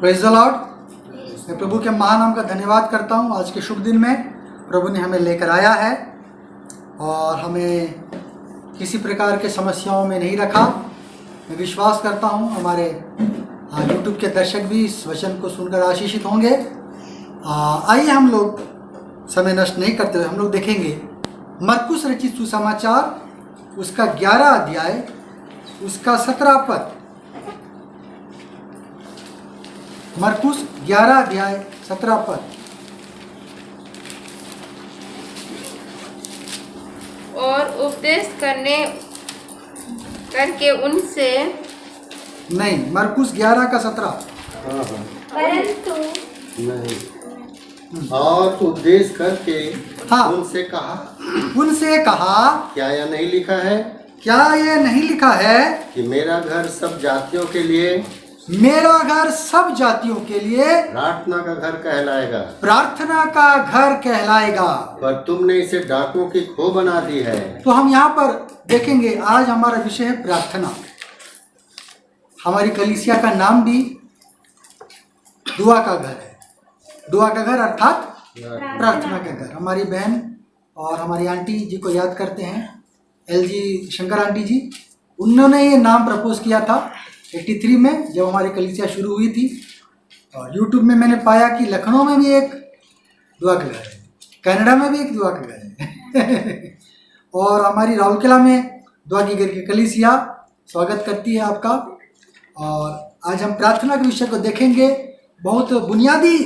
Praise the Lord. मैं प्रभु के महान नाम का धन्यवाद करता हूँ। आज के शुभ दिन में प्रभु ने हमें लेकर आया है और हमें किसी प्रकार के समस्याओं में नहीं रखा। मैं विश्वास करता हूँ हमारे यूट्यूब के दर्शक भी इस वचन को सुनकर आशीषित होंगे। आइए हम लोग समय नष्ट नहीं करते हुए हम लोग देखेंगे मरकुस रचित सुसमाचार उसका 11 अध्याय उसका 17 पद। मरकुस 11 अध्याय 17 पद। और उपदेश करके उनसे नहीं, मरकुस 11 का 17। परंतु नहीं, और उपदेश करके हाँ। उनसे कहा क्या यह नहीं लिखा है क्या ये नहीं लिखा है कि मेरा घर सब जातियों के लिए मेरा घर सब जातियों के लिए प्रार्थना का घर कहलाएगा, प्रार्थना का घर कहलाएगा, पर तुमने इसे डाकुओं की खो बना दी है। तो हम यहाँ पर देखेंगे आज हमारा विषय है प्रार्थना। हमारी कलीसिया का नाम भी दुआ का घर है। दुआ का घर अर्थात प्रार्थना का घर। हमारी बहन और हमारी आंटी जी को याद करते हैं, LG शंकर आंटी जी, उन्होंने ये नाम प्रपोज किया था 83 में जब हमारी कलीसिया शुरू हुई थी। और YouTube में मैंने पाया कि लखनऊ में भी एक दुआ का घर है, कनाडा में भी एक दुआ का घर है और हमारी राउरकेला में दुआ की घर की कलीसिया स्वागत करती है आपका। और आज हम प्रार्थना के विषय को देखेंगे। बहुत बुनियादी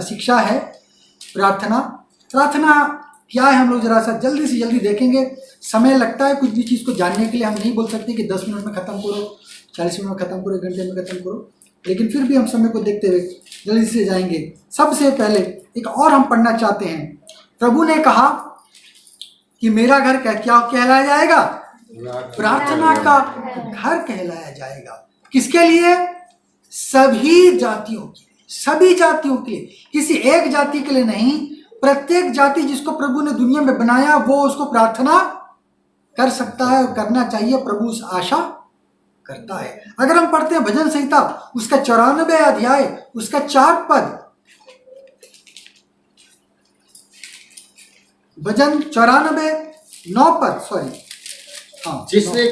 शिक्षा है प्रार्थना। प्रार्थना क्या है हम लोग जरा सा जल्दी से जल्दी देखेंगे। समय लगता है कुछ भी चीज़ को जानने के लिए। हम नहीं बोल सकते कि 10 मिनट में ख़त्म करो, 40 मिनट में ख़त्म करो, 1 घंटे में ख़त्म करो, लेकिन फिर भी हम समय को देखते हुए जल्दी से जाएंगे। सबसे पहले एक और हम पढ़ना चाहते हैं। प्रभु ने कहा कि मेरा घर क्या कहलाया जाएगा? प्रार्थना का घर कहलाया जाएगा। किसके लिए? सभी जातियों के लिए, सभी जातियों के लिए, किसी एक जाति के लिए नहीं। प्रत्येक जाति जिसको प्रभु ने दुनिया में बनाया वो उसको प्रार्थना कर सकता है और करना चाहिए। प्रभु उस आशा करता है। अगर हम पढ़ते हैं भजन संहिता उसका 94 अध्याय उसका 4 पद, भजन 94 9 पद, सॉरी हाँ, जिसने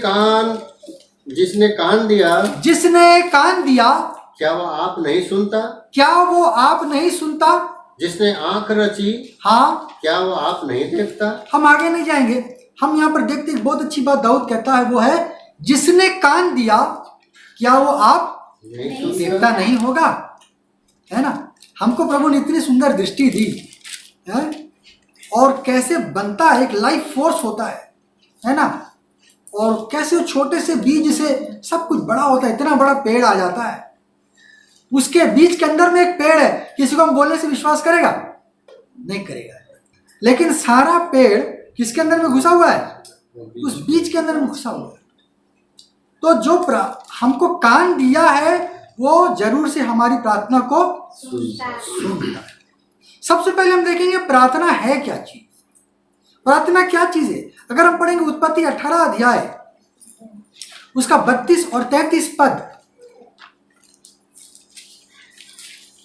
कान दिया क्या वो आप नहीं सुनता? क्या वो आप नहीं सुनता? जिसने आंख रची हाँ, क्या वो आप नहीं देखता? हम आगे नहीं जाएंगे। हम यहाँ पर देखते हैं बहुत अच्छी बात दाऊद कहता है, वो है जिसने कान दिया क्या वो आप नहीं देखता नहीं होगा? है ना। हमको प्रभु ने इतनी सुंदर दृष्टि दी है और कैसे बनता है, एक लाइफ फोर्स होता है ना। और कैसे छोटे से बीज से सब कुछ बड़ा होता है, इतना बड़ा पेड़ आ जाता है। उसके बीज के अंदर में एक पेड़ है। किसी को हम बोलने से विश्वास करेगा? नहीं करेगा। लेकिन सारा पेड़ किसके अंदर में घुसा हुआ है? उस बीज के अंदर में घुसा हुआ है। तो जो हमको कान दिया है वो जरूर से हमारी प्रार्थना को सुनता है। सबसे पहले हम देखेंगे प्रार्थना है क्या चीज। प्रार्थना क्या चीज है? अगर हम पढ़ेंगे उत्पत्ति 18 अध्याय उसका 32 और 33 पद।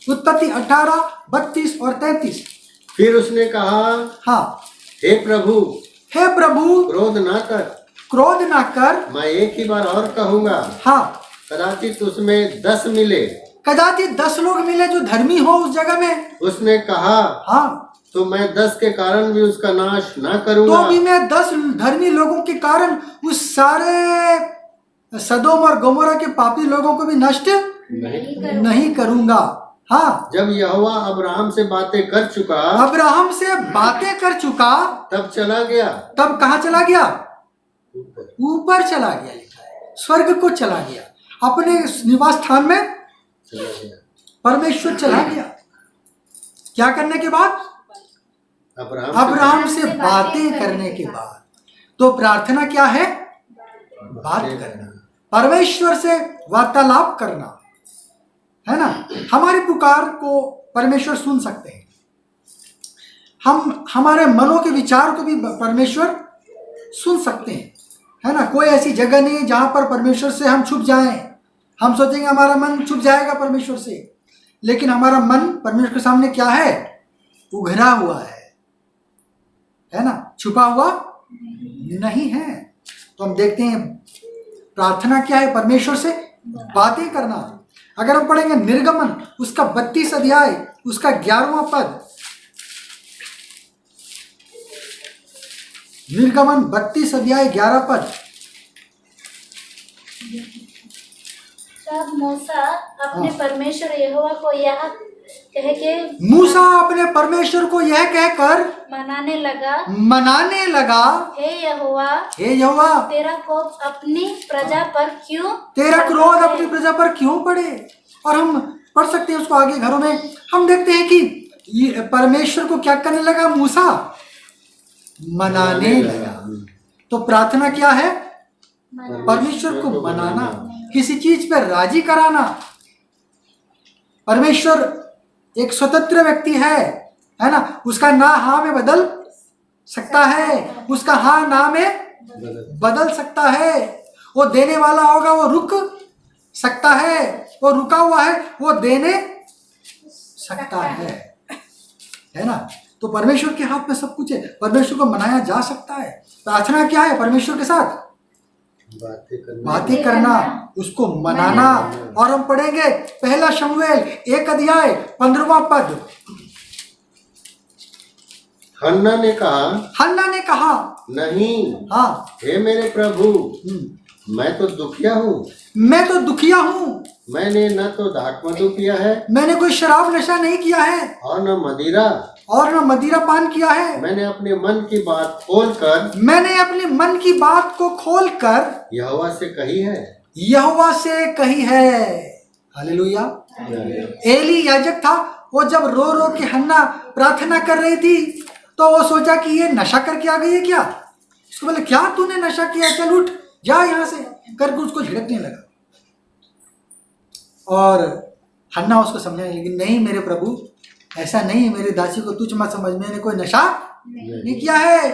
उत्पत्ति 18 32 और 33। फिर उसने कहा, हाँ, हे प्रभु क्रोध ना कर, मैं एक ही बार और कहूंगा। हाँ, कदाचित उसमें 10 मिले, कदाचित 10 लोग मिले जो धर्मी हो उस जगह में। उसने कहा, हाँ, तो मैं 10 के कारण भी उसका नाश ना करूंगा। तो भी मैं 10 धर्मी लोगों के कारण उस सारे सदोम और गोमोरा के पापी लोगों को भी नष्ट नहीं करूंगा। हाँ, जब यहोवा अब्राहम से बातें कर चुका, तब चला गया। तब कहाँ चला गया? ऊपर चला गया। लिखा है स्वर्ग को चला गया, अपने निवास स्थान में चला गया। परमेश्वर चला गया। क्या करने के बाद? अब्राहम से बातें करने के बाद। तो प्रार्थना क्या है? बात करना, परमेश्वर से वार्तालाप करना, है ना। हमारी पुकार को परमेश्वर सुन सकते हैं। हम हमारे मनों के विचार को भी परमेश्वर सुन सकते हैं, है ना। कोई ऐसी जगह नहीं है जहां पर परमेश्वर से हम छुप जाएं। हम सोचेंगे हमारा मन छुप जाएगा परमेश्वर से, लेकिन हमारा मन परमेश्वर के सामने क्या है? उघरा हुआ है ना, छुपा हुआ नहीं है। तो हम देखते हैं प्रार्थना क्या है? परमेश्वर से बातें करना। अगर हम पढ़ेंगे निर्गमन उसका 32 अध्याय उसका 11वां पद, निर्गमन 32 अध्याय 11 पद। तब मूसा अपने परमेश्वर यहोवा को यह कह के मूसा अपने परमेश्वर को यह कहकर मनाने लगा, हे यहोवा तेरा कोप अपनी प्रजा पर क्यों, तेरा क्रोध अपनी प्रजा पर क्यों पड़े। और हम पढ़ सकते हैं उसको आगे घरों में। हम देखते हैं कि ये परमेश्वर को क्या करने लगा? मूसा मनाने लगा। तो प्रार्थना क्या है? परमेश्वर को मनाना, किसी चीज पर राजी कराना। परमेश्वर एक स्वतंत्र व्यक्ति है ना, उसका ना हाँ में बदल सकता है, उसका हाँ ना में बदल सकता है। वो देने वाला होगा, वो रुक सकता है, वो रुका हुआ है, वो देने सकता है ना। तो परमेश्वर के हाथ में सब कुछ है, परमेश्वर को मनाया जा सकता है। प्रार्थना क्या है? परमेश्वर के साथ बातें करना, उसको मनाना। और हम पढ़ेंगे पहला शमूएल 1 अध्याय 15वां पद। हन्ना ने कहा नहीं, हाँ, हे मेरे प्रभु, मैं तो दुखिया हूँ। मैंने न तो दाखमधु पिया है, मैंने कोई शराब नशा नहीं किया है, और न मदिरा पान किया है। मैंने अपने मन की बात को खोलकर यहोवा से कही है। हालेलुया। एली याजक था, वो जब रो रो के हन्ना प्रार्थना कर रही थी तो वो सोचा कि ये नशा करके आ गई है क्या। उसको बोले क्या तूने नशा किया, चल उठ जा यहाँ से, करके उसको झिड़कने लगा। और हन्ना उसको समझाने लगी, नहीं मेरे प्रभु, ऐसा नहीं है, मेरे दासी को तुच्छ मत समझ, मैंने कोई नशा नहीं किया है,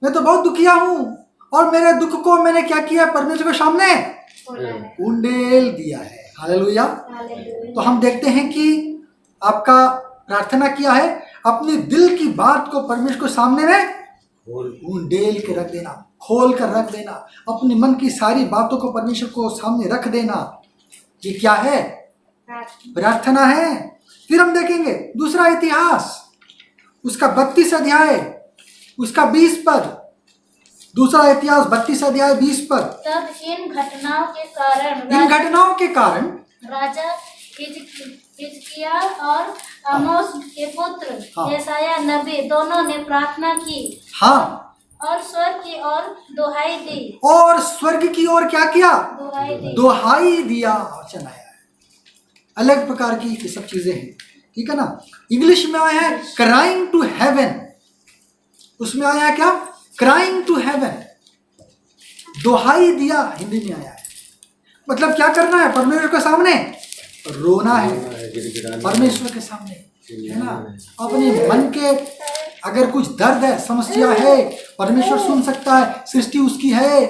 मैं तो बहुत दुखिया हूँ। और मेरे दुख को मैंने क्या किया? परमेश्वर के सामने उंडेल दिया है। हालेलुया। तो हम देखते हैं कि आपका प्रार्थना किया है, अपने दिल की बात को परमेश्वर के सामने में उंडेल के रख देना, खोल कर रख देना, अपने मन की सारी बातों को परमेश्वर को सामने रख देना। ये क्या है? प्रार्थना है। फिर हम देखेंगे दूसरा इतिहास उसका 32 अध्याय उसका 20 पद। दूसरा इतिहास 32 अध्याय 20 पद। तब इन घटनाओं के कारण राजा हिजकिय्याह और आमोस के पुत्र यशायाह नबी दोनों ने प्रार्थना की। हाँ। और स्वर्ग की ओर दुहाई दी। और स्वर्ग की ओर क्या किया? दुहाई दिया। वचन आया है, अलग प्रकार की ये सब चीजें हैं, ठीक है ना। इंग्लिश में आया है क्राइंग टू हेवन, उसमें आया है क्या? क्राइंग टू हेवन, दुहाई दिया हिंदी में आया है। मतलब क्या करना है? परमेश्वर के सामने रोना है, परमेश्वर के सामने, है ना। अपने मन के अगर कुछ दर्द है, समस्या है, परमेश्वर सुन सकता है, सृष्टि उसकी है।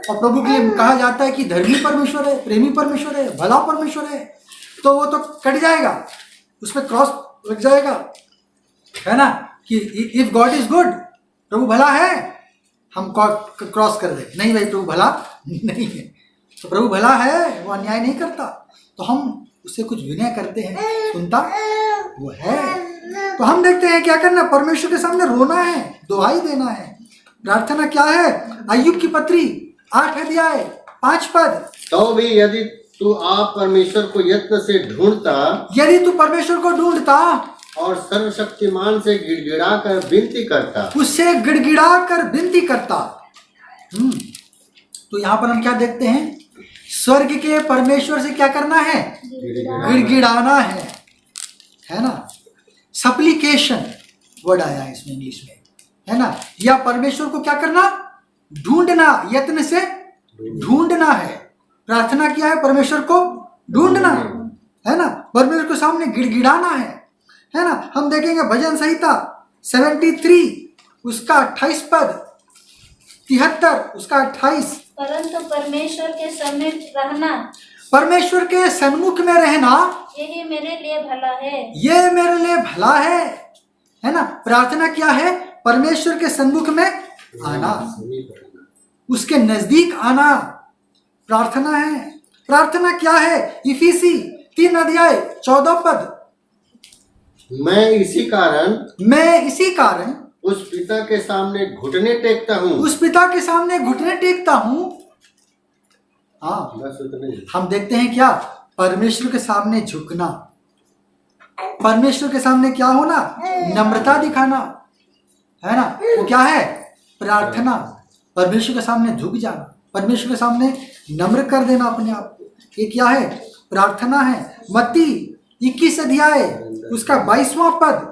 और प्रभु के लिए कहा जाता है कि धर्मी परमेश्वर है, प्रेमी परमेश्वर है, भला परमेश्वर है। तो वो तो कट जाएगा, उसमें क्रॉस लग जाएगा, है ना, कि इफ गॉड इज गुड, प्रभु भला है, हम क्रॉस कर दे, नहीं भाई प्रभु भला नहीं है। तो प्रभु भला है, वो अन्याय नहीं करता, तो हम उससे कुछ विनय करते हैं, सुनता वो है। तो हम देखते हैं क्या करना, परमेश्वर के सामने रोना है, दुहाई देना है। प्रार्थना क्या है? अय्यूब की पत्री 8 अध्याय 5 पद। तो भी यदि तू आप परमेश्वर को यत्न से ढूंढता, यदि तू परमेश्वर को ढूंढता और सर्वशक्तिमान से गिड़गिड़ा कर विनती करता, उससे गिड़गिड़ा कर विनती करता। तो यहाँ पर हम क्या देखते हैं? स्वर्ग के परमेश्वर से क्या करना है? गिड़गिड़ाना है ना। सप्लीकेशन वर्ड आया है इसमें इंग्लिश में, है ना। या परमेश्वर को क्या करना? ढूंढना, यत्न से ढूंढना है। प्रार्थना किया है? परमेश्वर को ढूंढना है ना, परमेश्वर के सामने गिड़गिड़ाना है ना। हम देखेंगे भजन संहिता 73 उसका 28 पद, 73 उसका 28। परंतु परमेश्वर के समीप रहना परमेश्वर के सन्मुख में रहना यही मेरे लिए भला है। ये मेरे लिए भला है ना। प्रार्थना क्या है? परमेश्वर के सन्मुख में आना, उसके नजदीक आना प्रार्थना है। प्रार्थना क्या है? इफिसी 3 अध्याय 14 पद। मैं इसी कारण उस पिता के सामने घुटने टेकता हूँ। उस पिता के सामने घुटने टेकता हूँ। हाँ, बस उतने ही। हम देखते हैं क्या? परमेश्वर के सामने झुकना, परमेश्वर के सामने क्या होना? नम्रता दिखाना, है ना। वो क्या है? प्रार्थना। परमेश्वर के सामने झुक जाना, परमेश्वर के सामने नम्र कर देना अपने आप को, ये क्या है? प्रार्थना है। मत्ती 21 अध्याय उसका 22वां पद।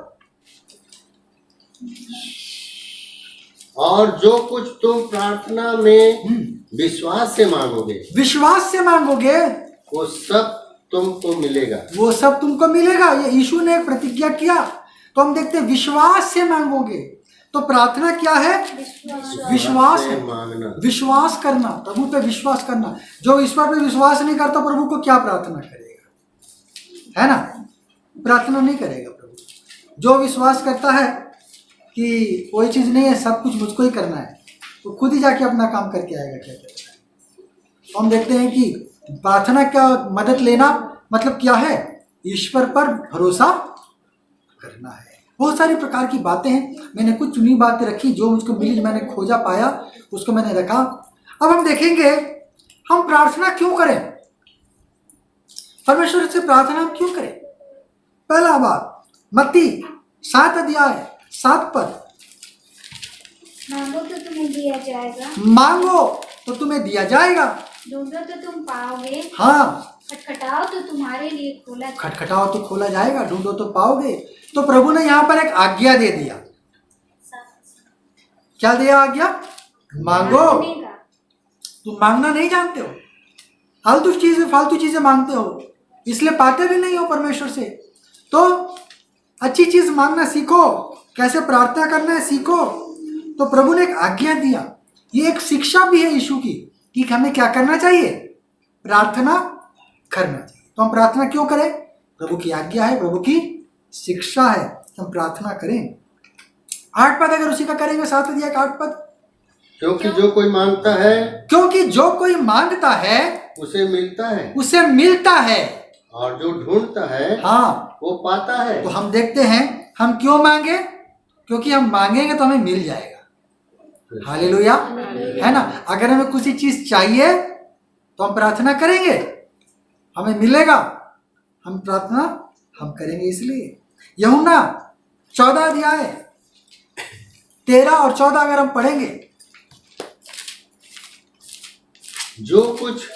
और जो कुछ तुम प्रार्थना में विश्वास से मांगोगे वो सब तुमको मिलेगा। वो सब तुमको मिलेगा। ये यीशु ने एक प्रतिज्ञा किया। तो हम देखते हैं विश्वास से मांगोगे। तो प्रार्थना क्या है? विश्वास है, मांगना, विश्वास करना, प्रभु पे विश्वास करना। जो ईश्वर पे विश्वास नहीं करता प्रभु को क्या प्रार्थना करेगा, है ना। प्रार्थना नहीं करेगा प्रभु। जो विश्वास करता है कि कोई चीज नहीं है, सब कुछ मुझको ही करना है, तो खुद ही जाके अपना काम करके आएगा। क्या करता है? तो हम देखते हैं कि प्रार्थना क्या मदद लेना मतलब क्या है? ईश्वर पर भरोसा करना है। बहुत सारी प्रकार की बातें हैं, मैंने कुछ चुनी बातें रखी, जो मुझको मिली, मैंने खोजा पाया, उसको मैंने रखा। अब हम देखेंगे हम प्रार्थना क्यों करें, परमेश्वर से प्रार्थना हम क्यों करें। पहला बात, मत्ती 7 अध्याय 7 पद। मांगो तो तुम्हें दिया जाएगा, मांगो तो तुम्हें दिया जाएगा, ढूंढो तो तुम पाओगे, हाँ, खटखटाओ तो तुम्हारे लिए खोला जाएगा। खटखटाओ तो खोला जाएगा, ढूंढो तो पाओगे। तो प्रभु ने यहाँ पर एक आज्ञा दे दिया। क्या दिया आज्ञा? मांगो। मांगने का। तुम मांगना नहीं जानते हो, फालतू चीजें मांगते हो, इसलिए पाते भी नहीं हो परमेश्वर से। तो अच्छी चीज मांगना सीखो, कैसे प्रार्थना करना है सीखो। तो प्रभु ने एक आज्ञा दिया, ये एक शिक्षा भी है यीशु की कि हमें क्या करना चाहिए? प्रार्थना करना चाहिए। तो हम प्रार्थना क्यों करें? प्रभु की आज्ञा है, प्रभु की शिक्षा है, हम प्रार्थना करें। 8 पद अगर उसी का करेंगे, 7 अध्याय 8 पद। क्योंकि जो कोई मांगता है उसे मिलता है, और जो ढूंढता है हाँ, वो पाता है। तो हम देखते हैं हम क्यों मांगे? क्योंकि हम मांगेंगे तो हमें मिल जाएगा। हालेलुया, है ना। अगर हमें कुछ चीज चाहिए तो हम प्रार्थना करेंगे, हमें मिलेगा, हम प्रार्थना हम करेंगे। इसलिए यूहन्ना 14 अध्याय 13 और 14 अगर हम पढ़ेंगे, जो कुछ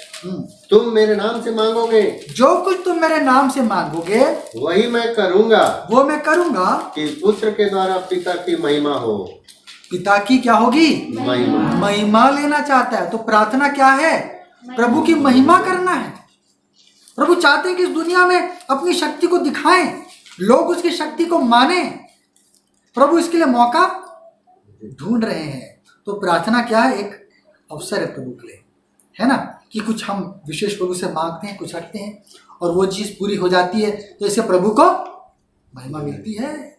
तुम मेरे नाम से मांगोगे, जो कुछ तुम मेरे नाम से मांगोगे वही मैं करूंगा, वो मैं करूंगा, कि पुत्र के द्वारा पिता की महिमा हो। पिता की क्या होगी? महिमा लेना चाहता है। तो प्रार्थना क्या है? प्रभु की महिमा करना है। प्रभु चाहते हैं कि इस दुनिया में अपनी शक्ति को दिखाएं, लोग उसकी शक्ति को माने। प्रभु इसके लिए मौका ढूंढ रहे हैं। तो प्रार्थना क्या है? एक अवसर है प्रभु के लिए, है ना, कि कुछ हम विशेष प्रभु से मांगते हैं, कुछ रखते हैं, और वो चीज पूरी हो जाती है, तो इससे प्रभु को महिमा मिलती है।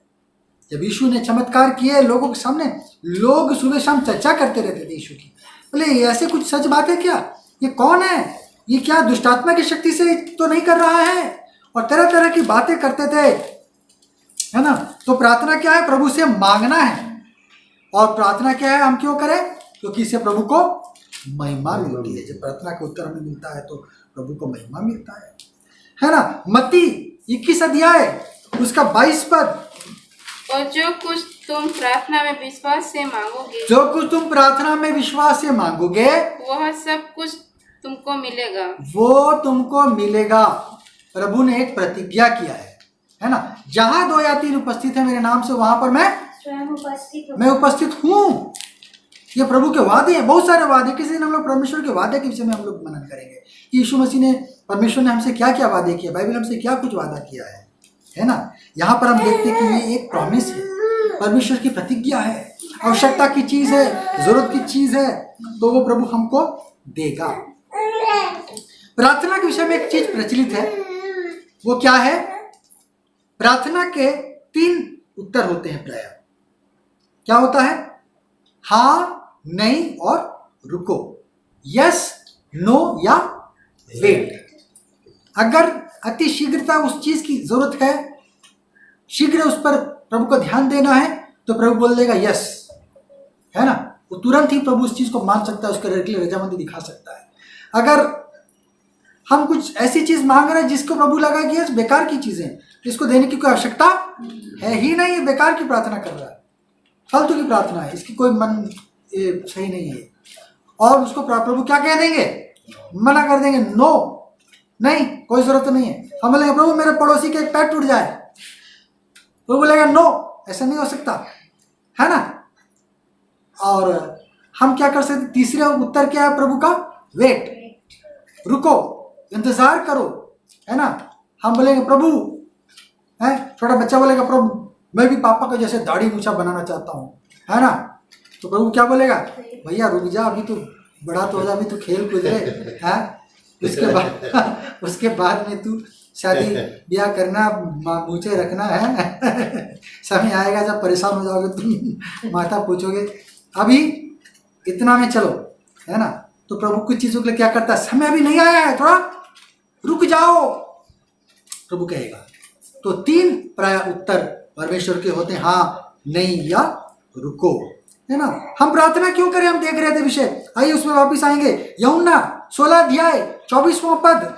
जब यीशु ने चमत्कार किए लोगों के सामने, लोग सुबह शाम चर्चा करते रहते थे यीशु की। बोले ये ऐसे कुछ सच बात है क्या? ये कौन है? ये क्या दुष्टात्मा की शक्ति से तो नहीं कर रहा है? और तरह तरह की बातें करते थे, है ना। तो प्रार्थना क्या है? प्रभु से मांगना है। और प्रार्थना क्या है? हम क्यों करें? क्योंकि इससे प्रभु को महिमा मिलती है। जब प्रार्थना का उत्तर हमें मिलता है तो प्रभु को महिमा मिलता है ना। मत्ती 21 अध्याय उसका 22 पद। और जो कुछ तुम प्रार्थना में विश्वास से मांगोगे, जो कुछ तुम प्रार्थना में विश्वास से मांगोगे वह सब कुछ तुमको मिलेगा, वो तुमको मिलेगा। प्रभु ने एक प्रतिज्ञा किया है ना। जहां 2 या 3 उपस्थित है मेरे नाम से, वहां पर मैं स्वयं उपस्थित हूँ। ये प्रभु के वादे हैं, बहुत सारे वादे। किसी दिन हम लोग परमेश्वर के वादे के विषय में हम लोग मनन करेंगे कि यीशु मसीह ने, परमेश्वर ने हमसे क्या क्या वादे किए, बाइबल हमसे क्या कुछ वादा किया है ना। यहाँ पर हम देखते हैं कि ये एक प्रॉमिस है, परमेश्वर की प्रतिज्ञा है, आवश्यकता की चीज है, जरूरत की चीज है, तो वो प्रभु हमको देगा। प्रार्थना के विषय में एक चीज प्रचलित है, वो क्या है? प्रार्थना के 3 उत्तर होते हैं प्राय। क्या होता है? हाँ, नहीं और रुको, यस, नो या वेट। अगर अति शीघ्रता उस चीज की जरूरत है, शीघ्र उस पर प्रभु को ध्यान देना है, तो प्रभु बोल देगा यस, है ना? वो तुरंत ही प्रभु उस चीज को मान सकता है, उसके लिए रजामंदी दिखा सकता है। अगर हम कुछ ऐसी चीज मांग रहे हैं जिसको प्रभु लगा कि ये बेकार की चीजें, इसको देने की कोई आवश्यकता है ही नहीं, ये बेकार की प्रार्थना कर रहा है, फालतू की प्रार्थना है, इसकी कोई मन सही नहीं है, और उसको प्रभु क्या कह देंगे? मना कर देंगे, नो, नहीं, कोई जरूरत नहीं है। हम बोलेंगे प्रभु मेरे पड़ोसी के एक पैर टूट जाए, प्रभु बोलेगा नो, ऐसा नहीं हो सकता, है ना? और हम क्या कर सकते? तीसरा उत्तर क्या है प्रभु का? वेट, रुको, इंतजार करो, है ना? हम बोलेंगे प्रभु, है, छोटा बच्चा बोलेगा प्रभु मैं भी पापा को जैसे दाढ़ी मूछा बनाना चाहता हूँ, है ना? तो प्रभु क्या बोलेगा? भैया रुक जा, अभी तू बड़ा तो हो जा, अभी तू खेल कूद रहे है, उसके बाद में तू शादी ब्याह करना, मूछे रखना है समय आएगा जब परेशान हो जाओगे, तुम माता पूछोगे, अभी इतना में चलो, है ना? तो प्रभु कुछ चीजों के लिए क्या करता है? समय अभी नहीं आया है, थोड़ा रुक जाओ, प्रभु कहेगा। तो 3 प्राय उत्तर परमेश्वर के होते हैं, हाँ, नहीं या रुको, है ना? हम प्रार्थना क्यों करें? हम देख रहे थे विषय, आइए उसमें वापिस आएंगे। यूहन्ना 16 अध्याय 24वां पद।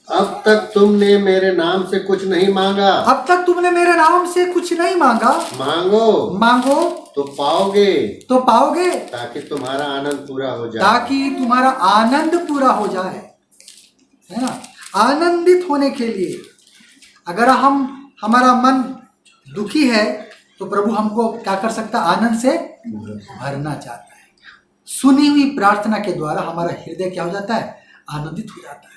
अब तक तुमने मेरे नाम से कुछ नहीं मांगा, अब तक तुमने मेरे नाम से कुछ नहीं मांगा, मांगो, मांगो तो पाओगे, तो पाओगे, ताकि तुम्हारा आनंद पूरा हो जाए, ताकि तुम्हारा आनंद पूरा हो जाए, है ना? आनंदित होने के लिए अगर हमारा मन दुखी है तो प्रभु हमको क्या कर सकता है? आनंद से भरना चाहता है। सुनी हुई प्रार्थना के द्वारा हमारा हृदय क्या हो जाता है? आनंदित हो जाता है।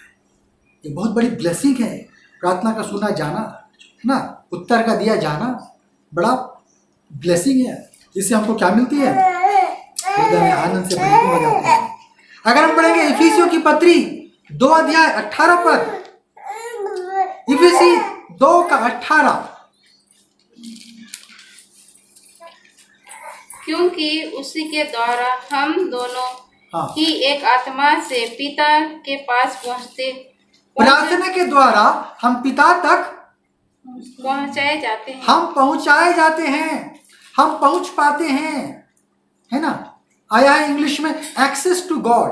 ये बहुत बड़ी ब्लेसिंग है, प्रार्थना का सुना जाना, है ना? उत्तर का दिया जाना बड़ा ब्लेसिंग है। इससे हमको क्या मिलती है? हृदय में आनंद से भरपूर हो जाते हैं। अगर हम पढ़ेंगे इफिसियों की पत्री 2 अध्याय 18 पद, इफिसी 2 का 18, क्योंकि उसी के द्वारा हम दोनों हाँ, ही एक आत्मा से पिता के पास प्रार्थना के द्वारा हम पिता तक पहुंचाए जाते हैं। हम पहुंचाए जाते हैं, हम पहुंच पाते हैं, है ना? आया है इंग्लिश में access to God,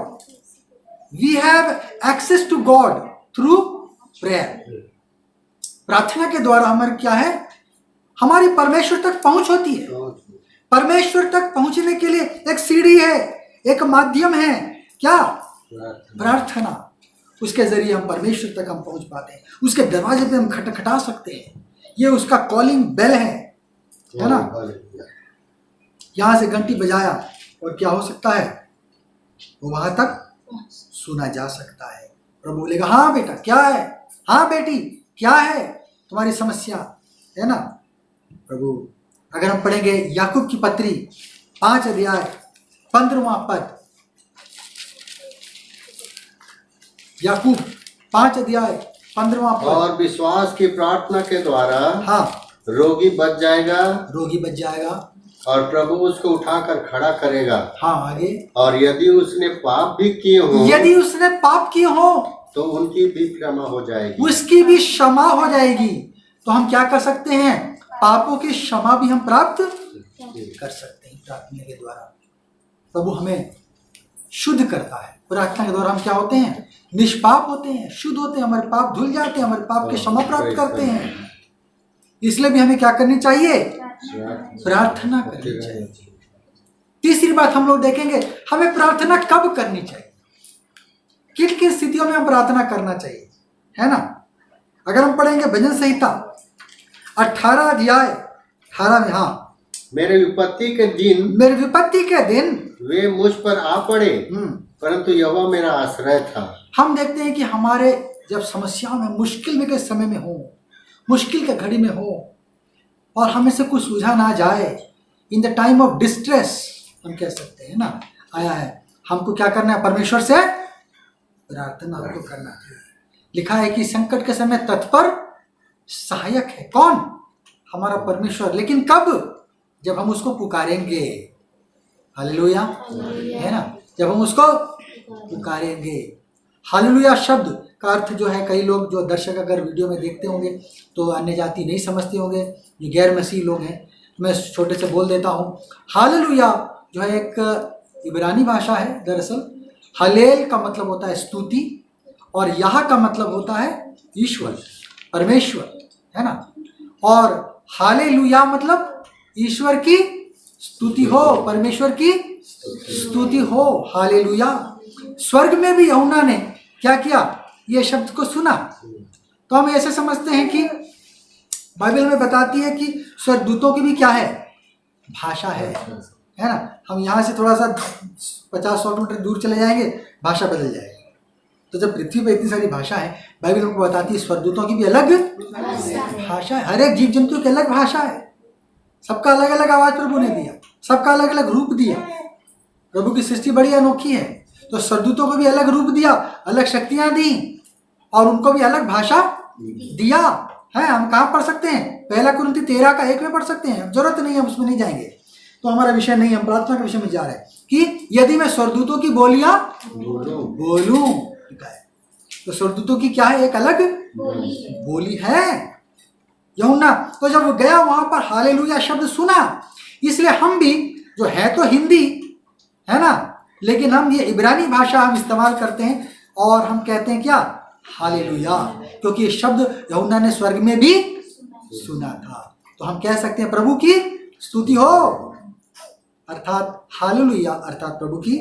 we have access to God through prayer. प्रार्थना के द्वारा हमारे क्या है? हमारी परमेश्वर तक पहुंच होती है। परमेश्वर तक पहुंचने के लिए एक सीढ़ी है, एक माध्यम है, क्या? प्रार्थना। उसके जरिए हम परमेश्वर तक हम पहुंच पाते हैं, उसके दरवाजे पे हम खटखटा सकते हैं। ये उसका कॉलिंग बेल है ना? यहां से घंटी बजाया और क्या हो सकता है? वो वहां तक सुना जा सकता है। प्रभु बोलेगा हाँ बेटा क्या है, हाँ बेटी क्या है तुम्हारी समस्या, है ना? प्रभु अगर हम पढ़ेंगे याकूब की पत्री 5 अध्याय 15वां पद, याकूब 5 अध्याय 15वां पद, और विश्वास की प्रार्थना के द्वारा हाँ रोगी बच जाएगा, रोगी बच जाएगा, और प्रभु उसको उठाकर खड़ा करेगा। हाँ आगे, और यदि उसने पाप भी किए हो, यदि उसने पाप किए हो तो उनकी भी क्षमा हो जाएगी, उसकी भी क्षमा हो जाएगी। तो हम क्या कर सकते हैं? पापों की क्षमा भी हम प्राप्त कर सकते हैं प्रार्थना के द्वारा। प्रभु हमें शुद्ध करता है। प्रार्थना के द्वारा हम क्या होते हैं? निष्पाप होते हैं, शुद्ध होते हैं, हमारे पाप धुल जाते हैं, हमारे पाप की क्षमा प्राप्त करते हैं। इसलिए भी हमें क्या करनी चाहिए? प्रार्थना करनी चाहिए। तीसरी बात हम लोग देखेंगे, हमें प्रार्थना कब करनी चाहिए, किन किन स्थितियों में हम प्रार्थना करना चाहिए, है ना? अगर हम पढ़ेंगे भजन संहिता 18 अध्याय 18 में, हाँ, मेरे विपत्ति के दिन वे मुझ पर आ पड़े, परंतु यहोवा मेरा आश्रय था। हम देखते हैं कि हमारे जब समस्याओं में, मुश्किल में के समय में हो, मुश्किल के घड़ी में हो और हमें से कुछ सूझा ना जाए, in the time of distress हम कह सकते हैं ना, आया है, हमको क्या करना है? परमेश्वर से प्रार्थना हमको करना चाहिए। लिखा है कि संकट के समय तत्पर सहायक है कौन? हमारा परमेश्वर। लेकिन कब? जब हम उसको पुकारेंगे। हालेलुया, है ना, जब हम उसको पुकारेंगे। हालेलुया शब्द का अर्थ जो है, कई लोग जो दर्शक अगर वीडियो में देखते होंगे तो अन्य जाति नहीं समझते होंगे, ये गैर मसीह लोग हैं, तो मैं छोटे से बोल देता हूँ। हालेलुया जो है एक इब्रानी भाषा है दरअसल। हलेल का मतलब होता है स्तुति, और यह का मतलब होता है ईश्वर, परमेश्वर, है ना। और हालेलुया मतलब ईश्वर की स्तुति हो, परमेश्वर की स्तुति हो। हालेलुया। स्वर्ग में भी यूहन्ना ने क्या किया? ये शब्द को सुना। तो हम ऐसे समझते हैं कि बाइबल में बताती है कि स्वर्गदूतों की भी क्या है? भाषा है ना। हम यहाँ से थोड़ा सा 50-100 किलोमीटर दूर चले जाएंगे, भाषा बदल जाएगी। तो जब पृथ्वी पर इतनी सारी भाषा है, बाइबल हमको बताती है स्वर्गदूतों की भी अलग भाषा है। हर एक जीव जंतु की अलग भाषा है। सबका अलग अलग आवाज प्रभु ने दिया, सबका अलग अलग रूप दिया। प्रभु की सृष्टि बड़ी अनोखी है। तो स्वर्गदूतों को भी अलग रूप दिया, अलग शक्तियां दी, और उनको भी अलग भाषा दिया है। हम कहाँ पढ़ सकते हैं? 1 कुरिन्थी 13:1 में पढ़ सकते हैं। जरूरत नहीं है, हम उसमें नहीं जाएंगे, तो हमारा विषय नहीं, हम प्रार्थना के विषय में जा रहे हैं कि यदि मैं स्वर्गदूतों की बोलियां बोलूं, तो स्वर्गदूतों की क्या है? एक अलग बोली है। यूहन्ना तो जब वो गया वहां पर हालेलुया शब्द सुना, इसलिए हम भी जो है तो हिंदी है ना, लेकिन हम ये इब्रानी भाषा हम इस्तेमाल करते हैं और हम कहते हैं क्या? हालेलुया, क्योंकि ये शब्द यूहन्ना ने स्वर्ग में भी सुना था। तो हम कह सकते हैं प्रभु की स्तुति हो, अर्थात हालेलुया अर्थात प्रभु की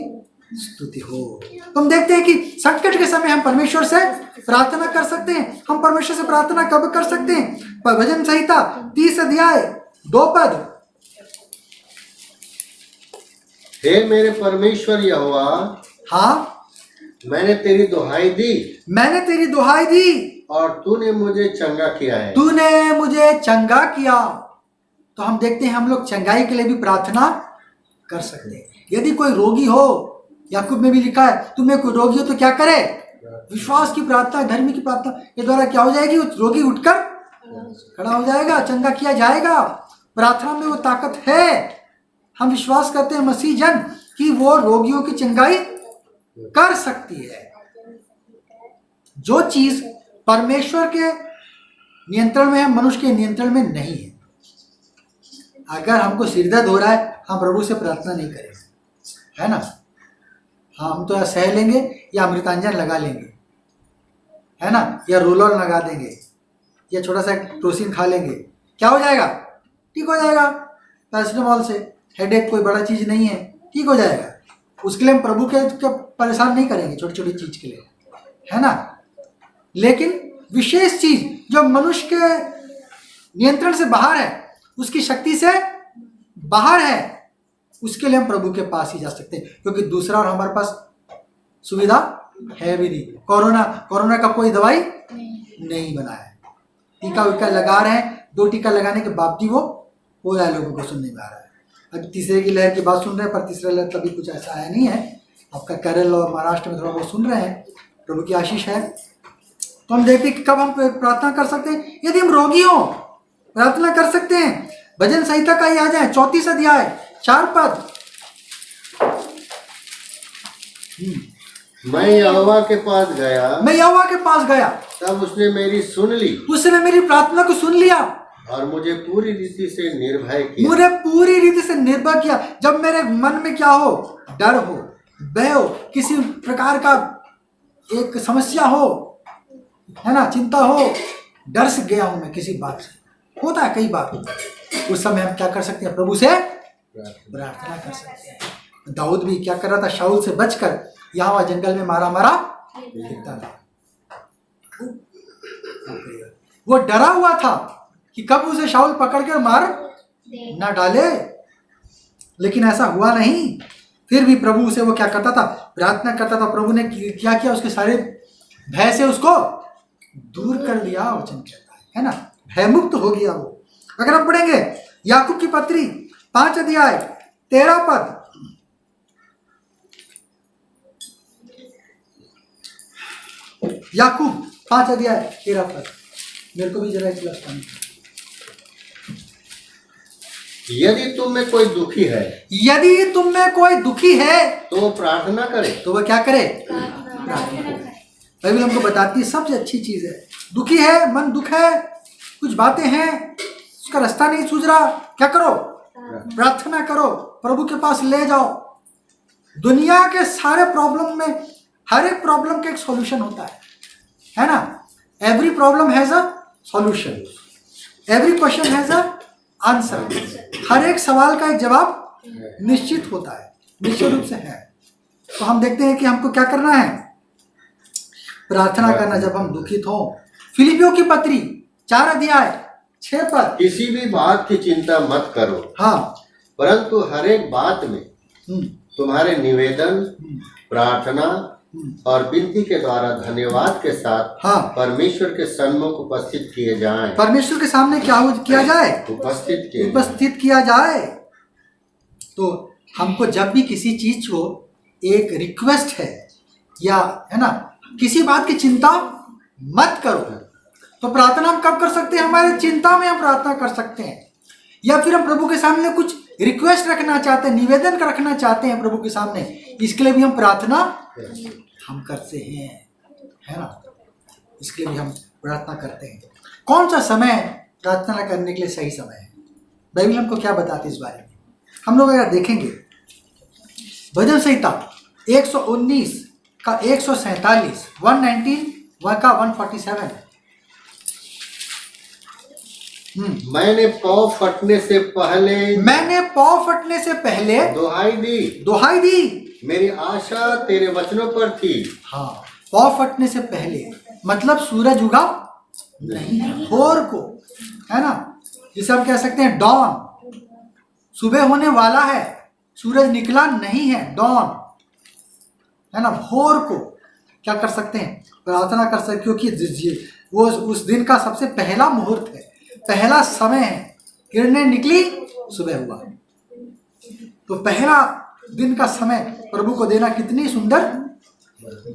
स्तुति हो। तो हम देखते हैं कि संकट के समय हम परमेश्वर से प्रार्थना कर सकते हैं। हम परमेश्वर से प्रार्थना कब कर सकते हैं? भजन संहिता 30 अध्याय 2 पद। हे मेरे परमेश्वर यहोवा, हाँ, मैंने तेरी दुहाई दी, मैंने तेरी दुहाई दी, और तूने मुझे चंगा किया है, तूने मुझे चंगा किया। तो हम देखते हैं हम लोग चंगाई के लिए भी प्रार्थना कर सकते हैं। यदि कोई रोगी हो, याकूब में भी लिखा है तुम्हें कोई रोगी हो तो क्या करे? विश्वास की प्रार्थना, धर्मी की प्रार्थना के द्वारा क्या हो जाएगी? रोगी उठकर खड़ा हो जाएगा, चंगा किया जाएगा। प्रार्थना में वो ताकत है। हम विश्वास करते हैं मसीह जन कि वो रोगियों की चंगाई कर सकती है। जो चीज परमेश्वर के नियंत्रण में है, मनुष्य के नियंत्रण में नहीं है। अगर हमको सिरदर्द हो रहा है, हम प्रभु से प्रार्थना नहीं करेंगे, है ना। हम तो सह लेंगे या अमृतांजन लगा लेंगे, है ना, या रोलर लगा देंगे, या छोटा सा क्रोसिन खा लेंगे, क्या हो जाएगा? ठीक हो जाएगा। पैरासिटामोल से हेडेक कोई बड़ा चीज नहीं है, ठीक हो जाएगा। उसके लिए हम प्रभु के परेशान नहीं करेंगे छोटी छोटी चीज के लिए, है ना। लेकिन विशेष चीज जो मनुष्य के नियंत्रण से बाहर है, उसकी शक्ति से बाहर है, उसके लिए हम प्रभु के पास ही जा सकते हैं, क्योंकि दूसरा और हमारे पास सुविधा है भी नहीं। कोरोना का कोई दवाई नहीं बना है। टीका विका लगा रहे हैं, 2 टीका लगाने के बावजूद वो हो रहा है, लोगों को सुनने में आ रहा है। अब तीसरे की लहर की बात सुन रहे हैं, पर तीसरा लहर तभी कुछ ऐसा आया नहीं है। आपका केरल और महाराष्ट्र में थोड़ा बहुत सुन रहे हैं, प्रभु की आशीष है। तो हम देखते हैं कि कब हम प्रार्थना कर सकते हैं। यदि हम रोगी हो, प्रार्थना कर सकते हैं। भजन संहिता का ही आ जाए 34 अध्याय 4 पद। मैं यहोवा के पास गया, तब उसने मेरी सुन ली, उसने मेरी प्रार्थना को सुन लिया और मुझे पूरी रीति से निर्भय किया। जब मेरे मन में क्या हो? डर हो, भय हो, किसी प्रकार का एक समस्या हो, है ना, चिंता हो, डर से गया हूं मैं किसी बात से, होता है कई बार। उस समय हम क्या कर सकते हैं? प्रभु से प्रार्थना कर सकते हैं। दाऊद भी क्या कर रहा था? शाऊल से बचकर यहाँ जंगल में मारा फिरता था। वो डरा हुआ था कि कब उसे शाऊल पकड़कर मार ना डाले, लेकिन ऐसा हुआ नहीं। फिर भी प्रभु से वो क्या करता था? प्रार्थना करता था। प्रभु ने क्या किया? उसके सारे भय से उसको दूर कर दिया, वचन कहता है ना, भय मुक्त हो गया वो। अगर हम पढ़ेंगे याकूब की पत्री 5 अध्याय 13 पद। याकूब 5 अध्याय 13 पद, मेरे को भी जरा एक गिलास पानी। यदि तुम में कोई दुखी है यदि तुम में कोई दुखी है तो प्रार्थना करे। तो वह क्या करे? बाइबल हमको बताती है सबसे अच्छी चीज है। दुखी है, मन दुख है, कुछ बातें हैं, उसका रास्ता नहीं सूझ रहा, क्या करो? प्रार्थना करो, प्रभु के पास ले जाओ। दुनिया के सारे प्रॉब्लम में हर एक प्रॉब्लम का एक सॉल्यूशन होता है ना? Every problem has a solution, every question has a answer. हर एक सवाल का एक जवाब निश्चित होता है, निश्चित रूप से है। तो हम देखते हैं कि हमको क्या करना है? प्रार्थना करना जब हम दुखित हो। फिलिपियों की पत्री 4 अध्याय 6 पद, किसी भी बात की चिंता मत करो, हाँ, परंतु हर एक बात में तुम्हारे निवेदन, प्रार्थना और विनती के द्वारा धन्यवाद के साथ हाँ, परमेश्वर के सन्मुख उपस्थित किए जाएं। परमेश्वर के सामने क्या किया जाए? उपस्थित किया जाए। तो हमको जब भी किसी चीज को एक रिक्वेस्ट है या है ना, किसी बात की चिंता मत करो, तो प्रार्थना हम कब कर सकते हैं? हमारे चिंता में हम प्रार्थना कर सकते हैं। या फिर हम प्रभु के सामने कुछ रिक्वेस्ट रखना चाहते हैं, निवेदन रखना चाहते हैं प्रभु के सामने, इसके लिए भी हम प्रार्थना हम करते हैं, है ना? इसके लिए भी हम प्रार्थना करते हैं। कौन सा समय प्रार्थना करने के लिए सही समय है? बाइबल हमको क्या बताती है इस बारे में? हम लोग अगर देखेंगे भजन संहिता 119 का 147, 119 का 147। मैंने पाँव फटने से पहले दुहाई दी, मेरी आशा तेरे वचनों पर थी। हाँ, पाँव फटने से पहले मतलब सूरज उगा नहीं, भोर को, है ना? जिसे हम कह सकते हैं डॉन, सुबह होने वाला है, सूरज निकला नहीं है, डॉन, है ना? भोर को क्या कर सकते हैं? प्रार्थना कर सकते, क्योंकि वो उस दिन का सबसे पहला मुहूर्त है, पहला समय है। किरणें निकली, सुबह हुआ। तो पहला दिन का समय प्रभु को देना कितनी सुंदर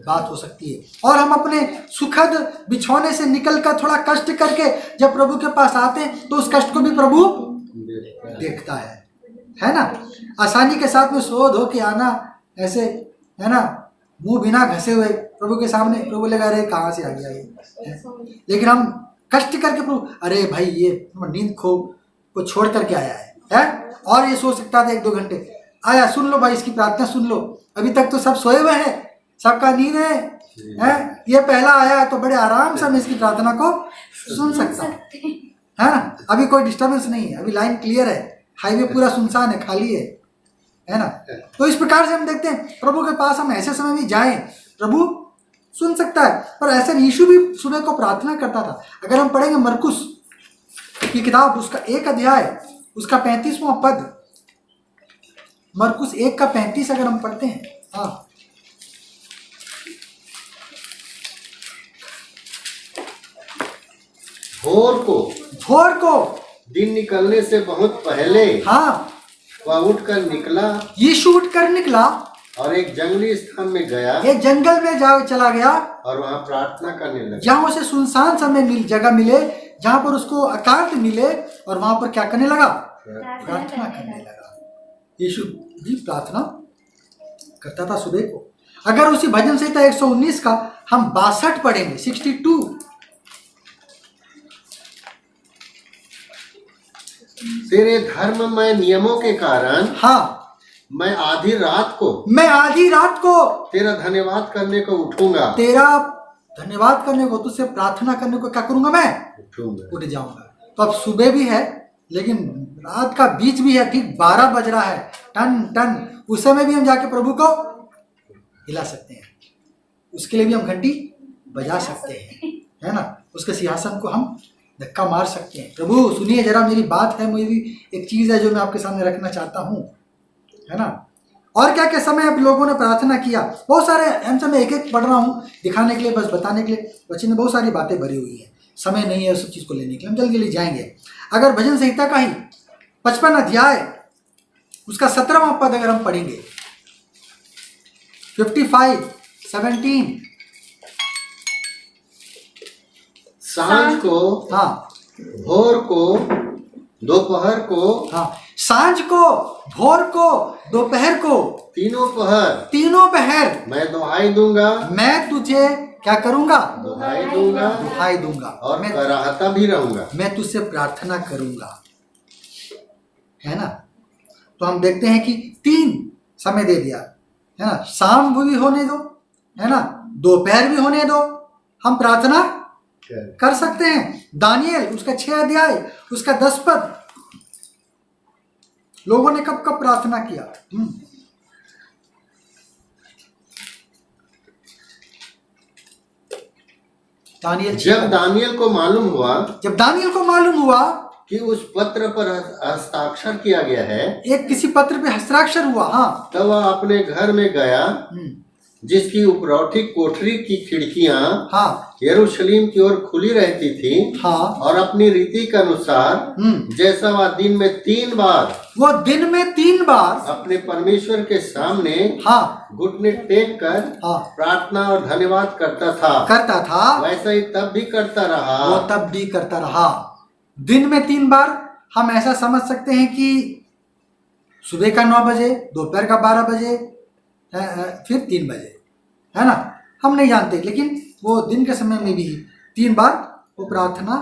बात हो सकती है। और हम अपने सुखद बिछौने से निकलकर थोड़ा कष्ट करके जब प्रभु के पास आते हैं तो उस कष्ट को भी प्रभु देखता है ना? आसानी के साथ में सो धो के आना, ऐसे, है ना, मुंह बिना घसे हुए प्रभु के सामने, प्रभु लगा रहे कहाँ से आ गया ये? लेकिन हम कष्ट करके प्रभु, अरे भाई ये नींद को छोड़ करके आया है, और ये सो सकता था 1-2 घंटे, आया, सुन लो भाई इसकी प्रार्थना सुन लो, अभी तक तो सब सोए हुए हैं, सबका नींद है, ये पहला आया है तो बड़े आराम से मैं इसकी प्रार्थना को सुन सकता हूँ, है ना? अभी कोई डिस्टर्बेंस नहीं है, अभी लाइन क्लियर है, हाईवे पूरा सुनसान है, खाली है ना? तो इस प्रकार से हम देखते हैं प्रभु के पास हम ऐसे समय में जाएं, प्रभु सुन सकता है। पर ऐसा यीशु भी सुबह को प्रार्थना करता था। अगर हम पढ़ेंगे मरकुस की किताब, उसका 1 अध्याय, उसका 35वां पद, मरकुस 1 का 35 अगर हम पढ़ते हैं, हाँ, भोर को दिन निकलने से बहुत पहले, हाँ, वह उठकर निकला, यीशु उठकर निकला और एक जंगली स्थान में गया, एक जंगल में चला गया, और वहाँ प्रार्थना करने लगा। जहाँ उसे सुनसान समय जगह मिले, जहाँ पर उसको एकांत मिले, और वहां पर क्या करने लगा? प्रार्थना करने लगा। यीशु भी प्रार्थना करता था सुबह को। अगर उसी भजन संहिता 119 का हम 62 पढ़ेंगे, 62, तेरे धर्ममय नियमों के कारण, हाँ, मैं आधी रात को तेरा धन्यवाद करने को उठूंगा, तेरा धन्यवाद करने को, तुझसे प्रार्थना करने को क्या करूंगा? मैं उठ जाऊंगा। तो अब सुबह भी है, लेकिन रात का बीच भी है, ठीक 12 बज रहा है, टन टन, उस समय भी हम जाके प्रभु को हिला सकते हैं, उसके लिए भी हम घंटी बजा सकते हैं, है ना? उसके सिंहासन को हम धक्का मार सकते हैं। प्रभु सुनिए जरा मेरी बात है, मेरी एक चीज है जो मैं आपके सामने रखना चाहता हूँ, है ना? और क्या क्या समय अब लोगों ने प्रार्थना किया, बहुत सारे हम मैं एक पढ़ रहा हूँ दिखाने के लिए, बस बताने के लिए। वचन में बहुत सारी बातें भरी हुई है, समय नहीं है उस चीज़ को लेने के लिए, हम जल्दी जल्दी जाएंगे। अगर भजन संहिता का ही 55 अध्याय उसका 17वां पद अगर हम पढ़ेंगे, 55:17, सांझ को, हाँ भोर को, दोपहर को, हाँ, सांझ को, भोर को, दोपहर को, तीनों पहर मैं दुहाई दूंगा, मैं तुझे क्या करूंगा? दुहाई दूंगा दुहाई दूंगा और कराहता भी रहूंगा। मैं तुझसे प्रार्थना करूंगा, है ना। तो हम देखते हैं कि 3 समय दे दिया, है ना। शाम भी होने दो, है ना, दोपहर भी होने दो, हम प्रार्थना कर सकते हैं। दानियल उसका 6 अध्याय उसका 10 पद, लोगों ने कब कब प्रार्थना किया? दानियल, जब दानियल को मालूम हुआ कि उस पत्र पर हस्ताक्षर किया गया है, एक किसी पत्र पे हस्ताक्षर हुआ, हाँ, तब वह अपने घर में गया जिसकी उपरौठी कोठरी की खिड़कियां हाँ, यरूशलेम की ओर खुली रहती थी, हाँ, और अपनी रीति के अनुसार जैसा वह दिन में 3 बार अपने परमेश्वर के सामने हाँ, घुटने टेक कर हाँ, प्रार्थना और धन्यवाद करता था वैसा ही तब भी करता रहा। वो तब भी करता रहा। दिन में 3 बार, हम ऐसा समझ सकते हैं कि सुबह का 9 बजे, दोपहर का 12 बजे, फिर 3 बजे, है ना, हम नहीं जानते, लेकिन वो दिन के समय में भी 3 बार वो प्रार्थना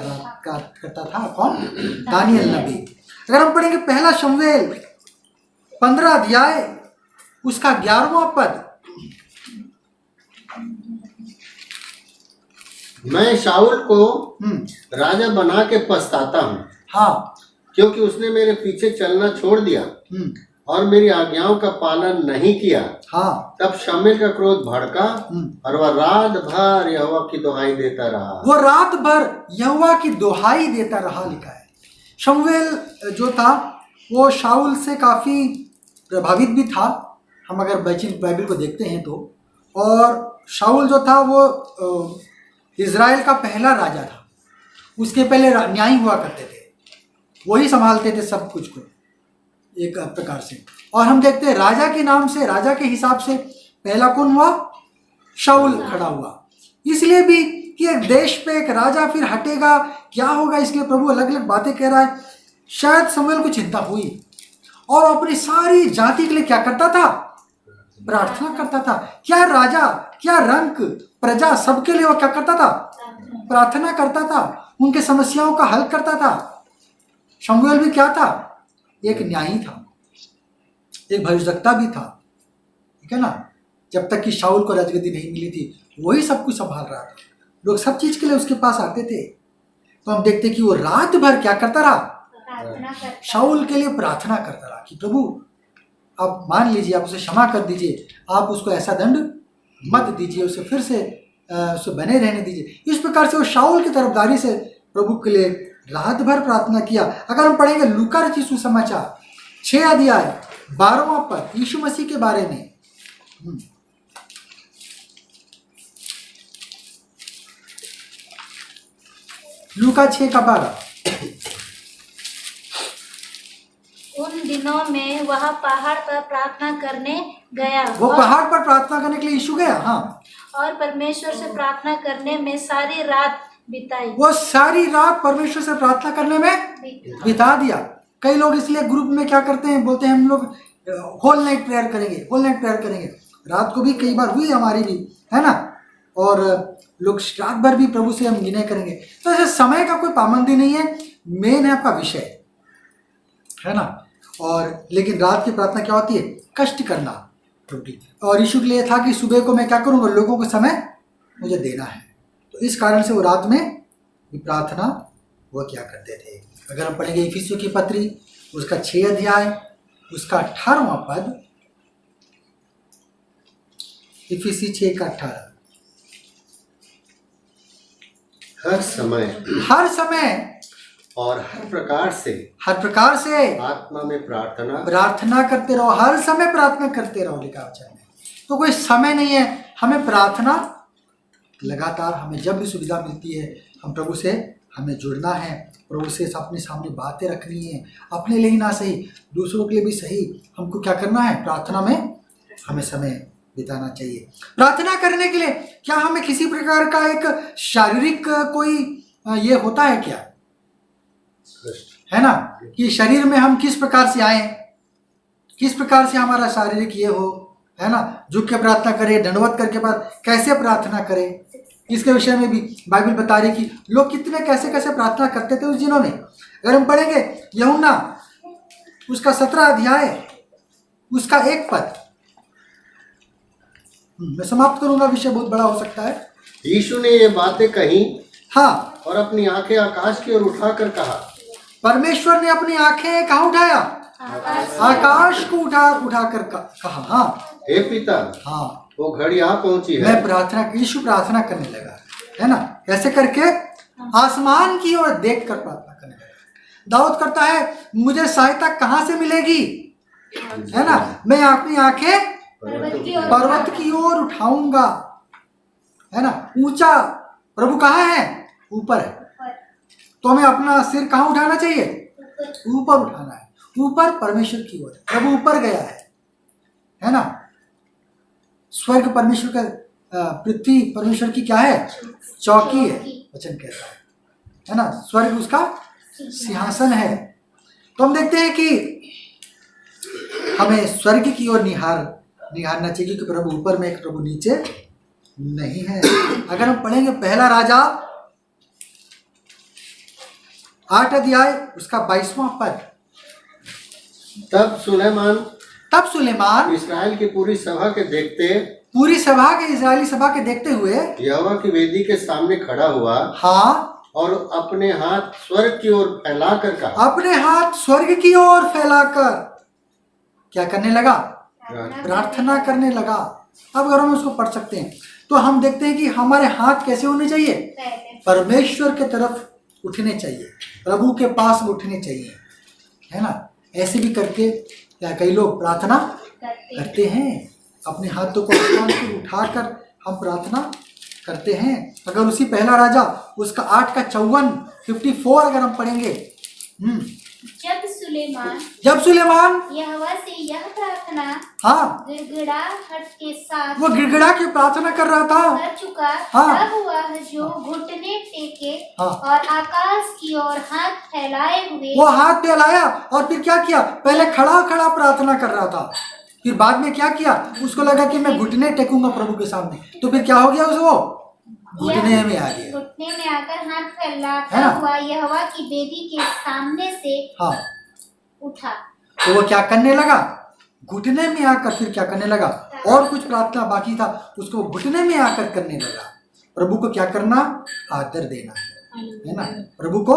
करता था। कौन? दानियल नबी। अगर हम पढ़ेंगे पहला शमूएल 15 अध्याय उसका 11वां पद, मैं शाऊल को राजा बना के पछताता हूँ, हाँ, क्योंकि उसने मेरे पीछे चलना छोड़ दिया और मेरी आज्ञाओं का पालन नहीं किया। हाँ, तब शमूएल का क्रोध भड़का और वह रात भर यहोवा की दुहाई देता रहा। वो रात भर यहोवा की दुहाई देता रहा, लिखा है। शमूएल जो था वो शाऊल से काफ़ी प्रभावित भी था, हम अगर बाइबल को देखते हैं तो। और शाऊल जो था वो इज़राइल का पहला राजा था। उसके पहले न्याय हुआ करते थे, वही संभालते थे सब कुछ को एक प्रकार से। और हम देखते हैं राजा के नाम से, राजा के हिसाब से पहला कौन हुआ? शाऊल खड़ा हुआ। इसलिए भी कि एक देश पे एक राजा फिर हटेगा, क्या होगा, इसलिए प्रभु अलग अलग बातें कह रहा है। शायद शमूएल को चिंता हुई और अपनी सारी जाति के लिए क्या करता था? प्रार्थना करता था। क्या राजा, क्या रंक, प्रजा, सबके लिए वो क्या करता था? प्रार्थना करता था, उनके समस्याओं का हल करता था। शमूएल भी क्या था? एक न्यायी था, एक भविष्यवक्ता भी था, ठीक है ना। जब तक कि शाऊल को राजगद्दी नहीं मिली थी, वही सब कुछ संभाल रहा था। लोग सब चीज के लिए उसके पास आते थे। तो हम देखते कि वो रात भर क्या करता रहा? शाऊल के लिए प्रार्थना करता रहा कि प्रभु आप मान लीजिए, आप उसे क्षमा कर दीजिए, आप उसको ऐसा दंड मत दीजिए, उसे फिर से उसे बने रहने दीजिए। इस प्रकार से वो शाऊल की तरफदारी से प्रभु के लिए रात भर प्रार्थना किया। अगर हम पढ़ेंगे लूका रचित सुसमाचार 6 अध्याय 12वां पद, यीशु मसीह के बारे में। लूका 6 का 12। उन दिनों में वह पहाड़ पर प्रार्थना करने गया। वो पहाड़ पर प्रार्थना करने के लिए यीशु गया, हाँ, और परमेश्वर से प्रार्थना करने में सारी रात बिताई। वो सारी रात परमेश्वर से प्रार्थना करने में बिता दिया। कई लोग इसलिए ग्रुप में क्या करते हैं, बोलते हैं हम लोग होल नाइट प्रेयर करेंगे, होल नाइट प्रेयर करेंगे। रात को भी कई बार हुई हमारी भी, है ना, और लोग रात भर भी प्रभु से हम विनय करेंगे। तो ऐसे समय का कोई पाबंदी नहीं है, मेन है आपका विषय, है ना। और लेकिन रात की प्रार्थना क्या होती है? कष्ट करना प्रभु की। और यीशु के लिए था कि सुबह को मैं क्या करूँगा, लोगों को समय मुझे देना है। तो इस कारण से वो रात में भी प्रार्थना वो क्या करते थे। अगर हम पढ़ेंगे इफिसियों की पत्री उसका 6 अध्याय उसका 18वां पद, इफिसी 6 का 18। हर समय और हर प्रकार से आत्मा में प्रार्थना करते रहो, हर समय प्रार्थना करते रहो, लिखा वचन में। तो कोई समय नहीं है, हमें प्रार्थना लगातार, हमें जब भी सुविधा मिलती है हम प्रभु से हमें जुड़ना है, प्रभु से अपने सामने बातें रखनी है, अपने लिए ही ना सही दूसरों के लिए भी सही, हमको क्या करना है? प्रार्थना में हमें समय बिताना चाहिए। प्रार्थना करने के लिए क्या हमें किसी प्रकार का एक शारीरिक कोई ये होता है क्या, है ना, कि शरीर में हम किस प्रकार से आए, किस प्रकार से हमारा शारीरिक ये हो, है ना, झुक के प्रार्थना करें, दंडवत करके बाद कैसे प्रार्थना करें, इसके विषय में भी बाइबल बता रही कि लोग कितने कैसे कैसे प्रार्थना करते थे उस दिनों में। अगर हम पढ़ेंगे यूहन्ना उसका 17 अध्याय उसका 1 पद, मैं समाप्त करूंगा, विषय बहुत बड़ा हो सकता है। यीशु ने ये बातें कही, हाँ, और अपनी आंखें आकाश की ओर उठाकर कहा। परमेश्वर ने अपनी आंखें कहाँ उठाया, आकाश को उठाकर कहा, हाँ, हे पिता, हाँ, वो घड़ी आ पहुंची है। मैं प्रार्थना, यीशु प्रार्थना करने लगा, है ना, कैसे करके, आसमान की ओर देखकर प्रार्थना करने लगा। दाऊद करता है मुझे सहायता कहाँ से मिलेगी, है ना, मैं अपनी आंखें पर्वत की ओर उठाऊंगा, है ना, ऊंचा प्रभु कहाँ है, ऊपर है, तो हमें अपना सिर कहाँ उठाना चाहिए, ऊपर उठाना है, ऊपर परमेश्वर की ओर, प्रभु ऊपर गया है ना। स्वर्ग परमेश्वर का, पृथ्वी परमेश्वर की क्या है, चौकी है, वचन कहता है ना, स्वर्ग उसका सिंहासन है। तो हम देखते हैं कि हमें स्वर्ग की ओर निहारना चाहिए, क्योंकि प्रभु ऊपर में, प्रभु नीचे नहीं है। अगर हम पढ़ेंगे पहला राजा 8 अध्याय उसका 22वां पद, तब सुलेमान इस्राएल की पूरी सभा के इजरायली सभा के देखते हुए यहोवा की वेदी के सामने खड़ा हुआ, हाँ, और अपने हाथ स्वर्ग की ओर फैलाकर कहा, अपने हाथ स्वर्ग की ओर फैलाकर क्या करने लगा, प्रार्थना करने लगा। अब अगर हम उसको पढ़ सकते हैं तो हम देखते हैं कि हमारे हाथ कैसे होने चाहिए, परमेश्वर के तरफ उठने चाहिए, प्रभु के पास उठने चाहिए, है ना। ऐसे भी करके क्या कई लोग प्रार्थना करते हैं, अपने हाथों को आसमान पर उठाकर हम प्रार्थना करते हैं। अगर उसी पहला राजा उसका 8 का 54 अगर हम पढ़ेंगे, जब सुलेमान यहोवा से यह प्रार्थना हाँ गिड़गिड़ाहट के साथ वो गिड़गिड़ा के प्रार्थना कर रहा था, कर चुका, हाँ, तब वह जो घुटने टेके हाँ, और आकाश की ओर हाथ फैलाए हुए, वो हाथ फैलाया और फिर क्या किया, पहले खड़ा खड़ा प्रार्थना कर रहा था, फिर बाद में क्या किया, उसको लगा कि मैं घुटने टेकूंगा प्रभु के सामने, तो फिर क्या हो गया, उसको घुटने में आ गया, घुटने में आकर हाथ फैलाता है ना? हुआ यहोवा की वेदी के सामने से हाँ, उठा। तो वो क्या करने लगा, घुटने में आकर फिर क्या करने लगा, और कुछ प्रार्थना बाकी था उसको घुटने में आकर करने लगा। प्रभु को क्या करना, आदर देना है ना, प्रभु को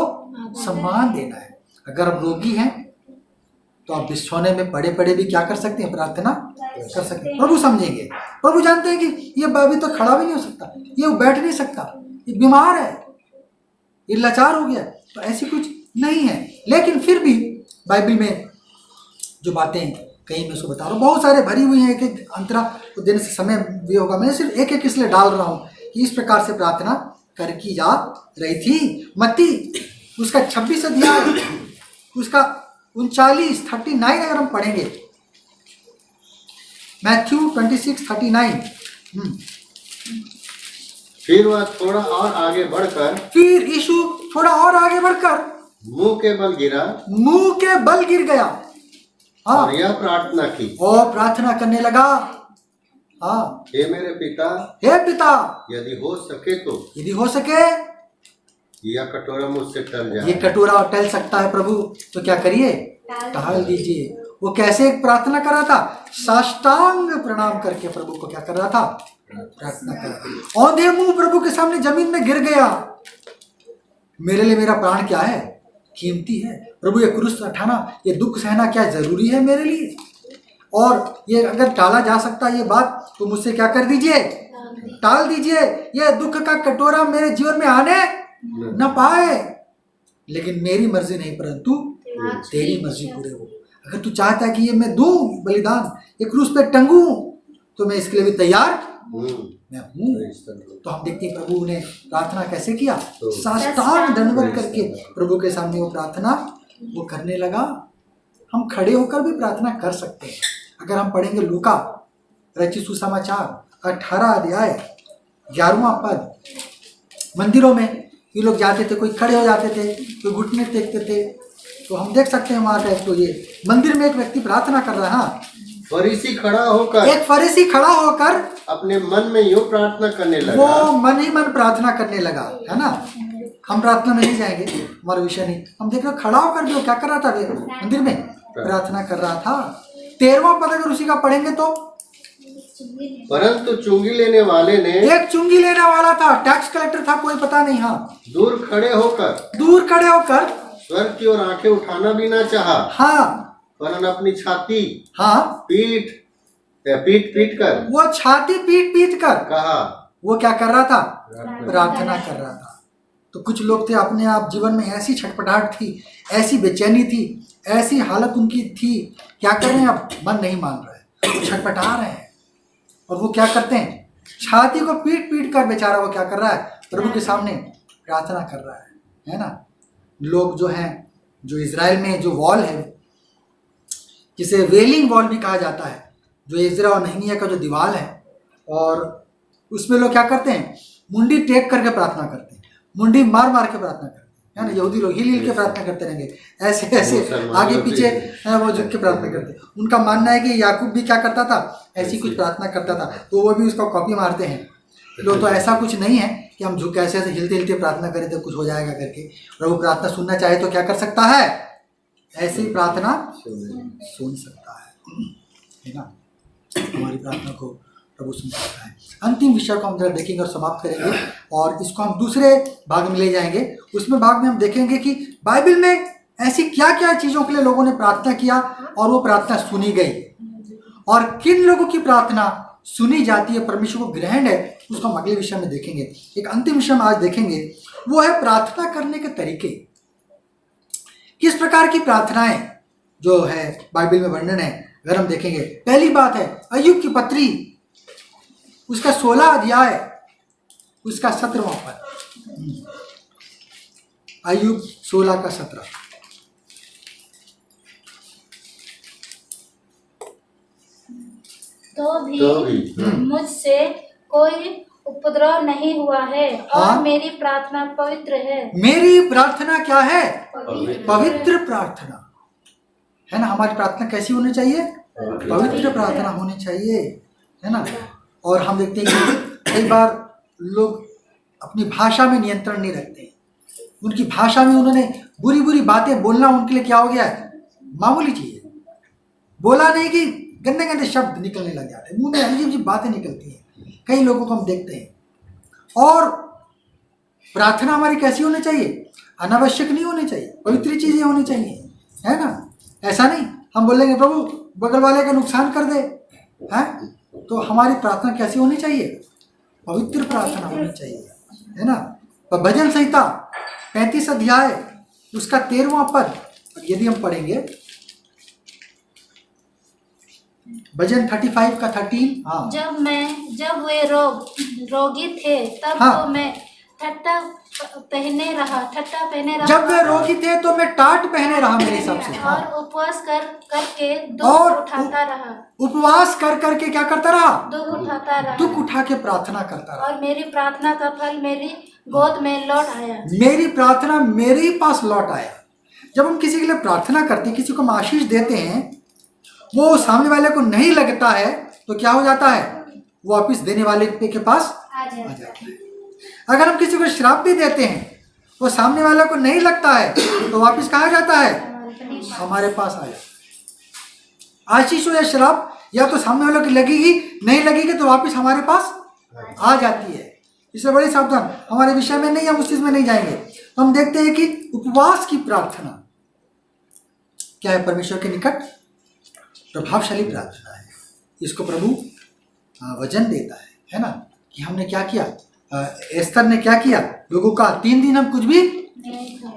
सम्मान देना है। अगर आप रोगी हैं तो आप बिछौने में पड़े पड़े भी क्या कर सकते हैं, प्रार्थना कर सकते हैं, प्रभु समझेंगे। प्रभु जानते हैं कि ये अभी तो खड़ा भी नहीं हो सकता, ये बैठ नहीं सकता, ये बीमार है, ये लाचार हो गया, तो ऐसी कुछ नहीं है। लेकिन फिर भी बाइबल में जो बातें कहीं मैं उसको बता रहा हूँ, बहुत सारे भरी हुई हैं, एक एक अंतरा को देने से समय भी होगा, मैं सिर्फ एक एक इसलिए डाल रहा हूँ कि इस प्रकार से प्रार्थना कर की जा रही थी। मत्ती उसका 26 अध्याय उसका 39 अगर हम पढ़ेंगे, मैथ्यू 26:39, फिर वह थोड़ा और आगे बढ़कर, फिर यीशु थोड़ा और आगे बढ़कर मुंह के बल गिर गया, हाँ, और यह प्रार्थना की, और प्रार्थना करने लगा, हाँ, हे मेरे पिता, हे पिता, यदि हो सके यह कटोरा मुझसे टल जाए, ये कटोरा टल सकता है प्रभु, तो क्या करिए, टाल दीजिए। वो कैसे प्रार्थना कर रहा था, साष्टांग प्रणाम करके प्रभु को क्या कर रहा था, प्रार्थना कर रहा था। औंधे मुंह प्रभु के सामने जमीन में गिर गया। मेरे लिए मेरा प्राण क्या है, कीमती है। प्रभु ये क्रूस उठाना, ये दुख सहना क्या जरूरी है मेरे लिए, और ये अगर टाला जा सकता है ये बात, तो मुझसे क्या कर दीजिए, टाल दीजिए। ये दुख का कटोरा मेरे जीवन में आने न पाए, लेकिन मेरी मर्जी नहीं परंतु तेरी मर्जी पूरे हो। अगर तू चाहता है कि ये मैं दूं बलिदान, ये क्रूस पे टंगूं, तो मैं इसके लिए भी तैयार मैं हूँ। तो हम देखते हैं प्रभु ने प्रार्थना कैसे किया, साष्टांग दंडवत करके प्रभु के सामने वो प्रार्थना वो करने लगा। हम खड़े होकर भी प्रार्थना कर सकते हैं। अगर हम पढ़ेंगे लूका रचित सुसमाचार 18 अध्याय 11वां पद। मंदिरों में ये लोग जाते थे, कोई खड़े हो जाते थे, कोई घुटने टेकते थे, तो हम देख सकते हैं वहां पे। तो ये मंदिर में एक व्यक्ति प्रार्थना कर रहा है। हाँ, फरीसी खड़ा होकर, एक फरीसी खड़ा होकर अपने मन में यूं प्रार्थना करने लगा। वो मन ही मन प्रार्थना करने लगा, है ना। हम प्रार्थना में नहीं जाएंगे, हमारा विषय नहीं। हम देख रहे खड़ा होकर भी वो क्या कर रहा था, मंदिर में प्रार्थना कर रहा था। 13वां पद अगर उसी का पढ़ेंगे तो, परंतु चुंगी लेने वाले ने, एक चुंगी लेने वाला था, टैक्स कलेक्टर था, कोई पता नहीं, हाँ, दूर खड़े होकर स्वर्ग की ओर आंखें उठाना भी ना चाहा। हाँ, वरन अपनी छाती, हाँ, पीट कर, वो छाती पीट कर कहा, वो क्या कर रहा था, प्रार्थना कर रहा था। तो कुछ लोग थे, अपने आप जीवन में ऐसी छटपटाहट थी, ऐसी बेचैनी थी, ऐसी हालत उनकी थी, क्या कर रहे हैं, अब मन नहीं मान रहा है, वो छटपटा रहे हैं। और वो क्या करते हैं, छाती को पीट कर बेचारा वो क्या कर रहा है, प्रभु के सामने प्रार्थना कर रहा है ना। लोग जो हैं, जो इजराइल में जो वॉल है, जिसे वेलिंग वॉल भी कहा जाता है, जो इजरा और नहमिया का जो दीवार है, और उसमें लोग क्या करते हैं, मुंडी टेक करके प्रार्थना करते हैं, मुंडी मार के प्रार्थना करते हैं, है ना। यहूदी लोग हिल के प्रार्थना करते रहेंगे, ऐसे आगे पीछे वो झुक के प्रार्थना करते हैं। उनका मानना है कि याकूब भी क्या करता था, ऐसी कुछ प्रार्थना करता था, तो वो भी उसका कॉपी मारते हैं लोग। तो ऐसा कुछ नहीं है कि हम झुक ऐसे हिलते प्रार्थना करें तो कुछ हो जाएगा करके। प्रभु प्रार्थना सुनना चाहे तो क्या कर सकता है, ऐसी प्रार्थना सुन सकता है ना। हमारी प्रार्थना को प्रभु सुन सकता है। अंतिम विषय को हम जरा देखेंगे और समाप्त करेंगे, और इसको हम दूसरे भाग में ले जाएंगे। उसमें भाग में हम देखेंगे कि बाइबल में ऐसी क्या क्या चीज़ों के लिए लोगों ने प्रार्थना किया और वो प्रार्थना सुनी गई, और किन लोगों की प्रार्थना सुनी जाती है, परमेश्वर को ग्रहण है, उसको हम अगले विषय में देखेंगे। एक अंतिम विषय हम आज देखेंगे, वो है प्रार्थना करने के तरीके। किस प्रकार की प्रार्थनाएं जो है बाइबल में वर्णन है, अगर हम देखेंगे। पहली बात है अय्यूब की पत्री, उसका 16 अध्याय, उसका 17वां पद। अय्यूब 16 का 17। तो भी मुझसे कोई उपद्रव नहीं हुआ है, और हाँ? मेरी प्रार्थना पवित्र है। मेरी प्रार्थना क्या है, पवित्र प्रार्थना है ना। हमारी प्रार्थना कैसी होनी चाहिए, पवित्र प्रार्थना होनी चाहिए, है ना। और हम देखते हैं कि कई बार लोग अपनी भाषा में नियंत्रण नहीं रखते, उनकी भाषा में उन्होंने बुरी बातें बोलना उनके लिए क्या हो गया है, मामूली चीज है। बोला नहीं कि गंदे शब्द निकलने लग जाते हैं, मुंह में अजीब बातें निकलती हैं, कई लोगों को हम देखते हैं। और प्रार्थना हमारी कैसी होनी चाहिए, अनावश्यक नहीं होनी चाहिए, पवित्र चीजें होनी चाहिए, है ना। ऐसा नहीं हम बोलेंगे प्रभु बगल वाले का नुकसान कर दे, है। तो हमारी प्रार्थना कैसी होनी चाहिए, पवित्र प्रार्थना होनी चाहिए, है ना। भजन संहिता 35 अध्याय, उसका 13वां पद यदि हम पढ़ेंगे, भजन 35 का 13। हाँ, जब वे रोगी थे तब हाँ, तो मैं ठट्टा पहने रहा। जब वे रोगी थे तो मैं टाट पहने रहा, मेरे हिसाब से। हाँ, और उपवास करके और दुख उठाता रहा। उपवास करके क्या करता रहा, दुख उठा के प्रार्थना करता रहा। और मेरी प्रार्थना का फल मेरी गोद में लौट आया। मेरी प्रार्थना मेरे ही पास लौट आया। जब हम किसी के लिए प्रार्थना करते हैं, किसी को हम आशीष देते हैं, वो सामने वाले को नहीं लगता है तो क्या हो जाता है, वो वापिस देने वाले के पास आ जाता है। अगर हम किसी को श्राप भी देते हैं, वो सामने वाले को नहीं लगता है तो वापिस कहाँ जाता है, हमारे पास आ जाता है। आशीष हो या श्राप, या तो सामने वालों की लगेगी, नहीं लगेगी तो वापिस हमारे पास आ जाती है। इससे बड़ी सावधान, हमारे विषय में नहीं, हम उस चीज में नहीं जाएंगे। तो हम देखते हैं कि उपवास की प्रार्थना क्या है, परमेश्वर के निकट प्रभावशाली प्रार्थना है। इसको प्रभु वचन देता है ना, कि हमने क्या किया, एस्तर ने क्या किया, लोगों का 3 दिन हम कुछ भी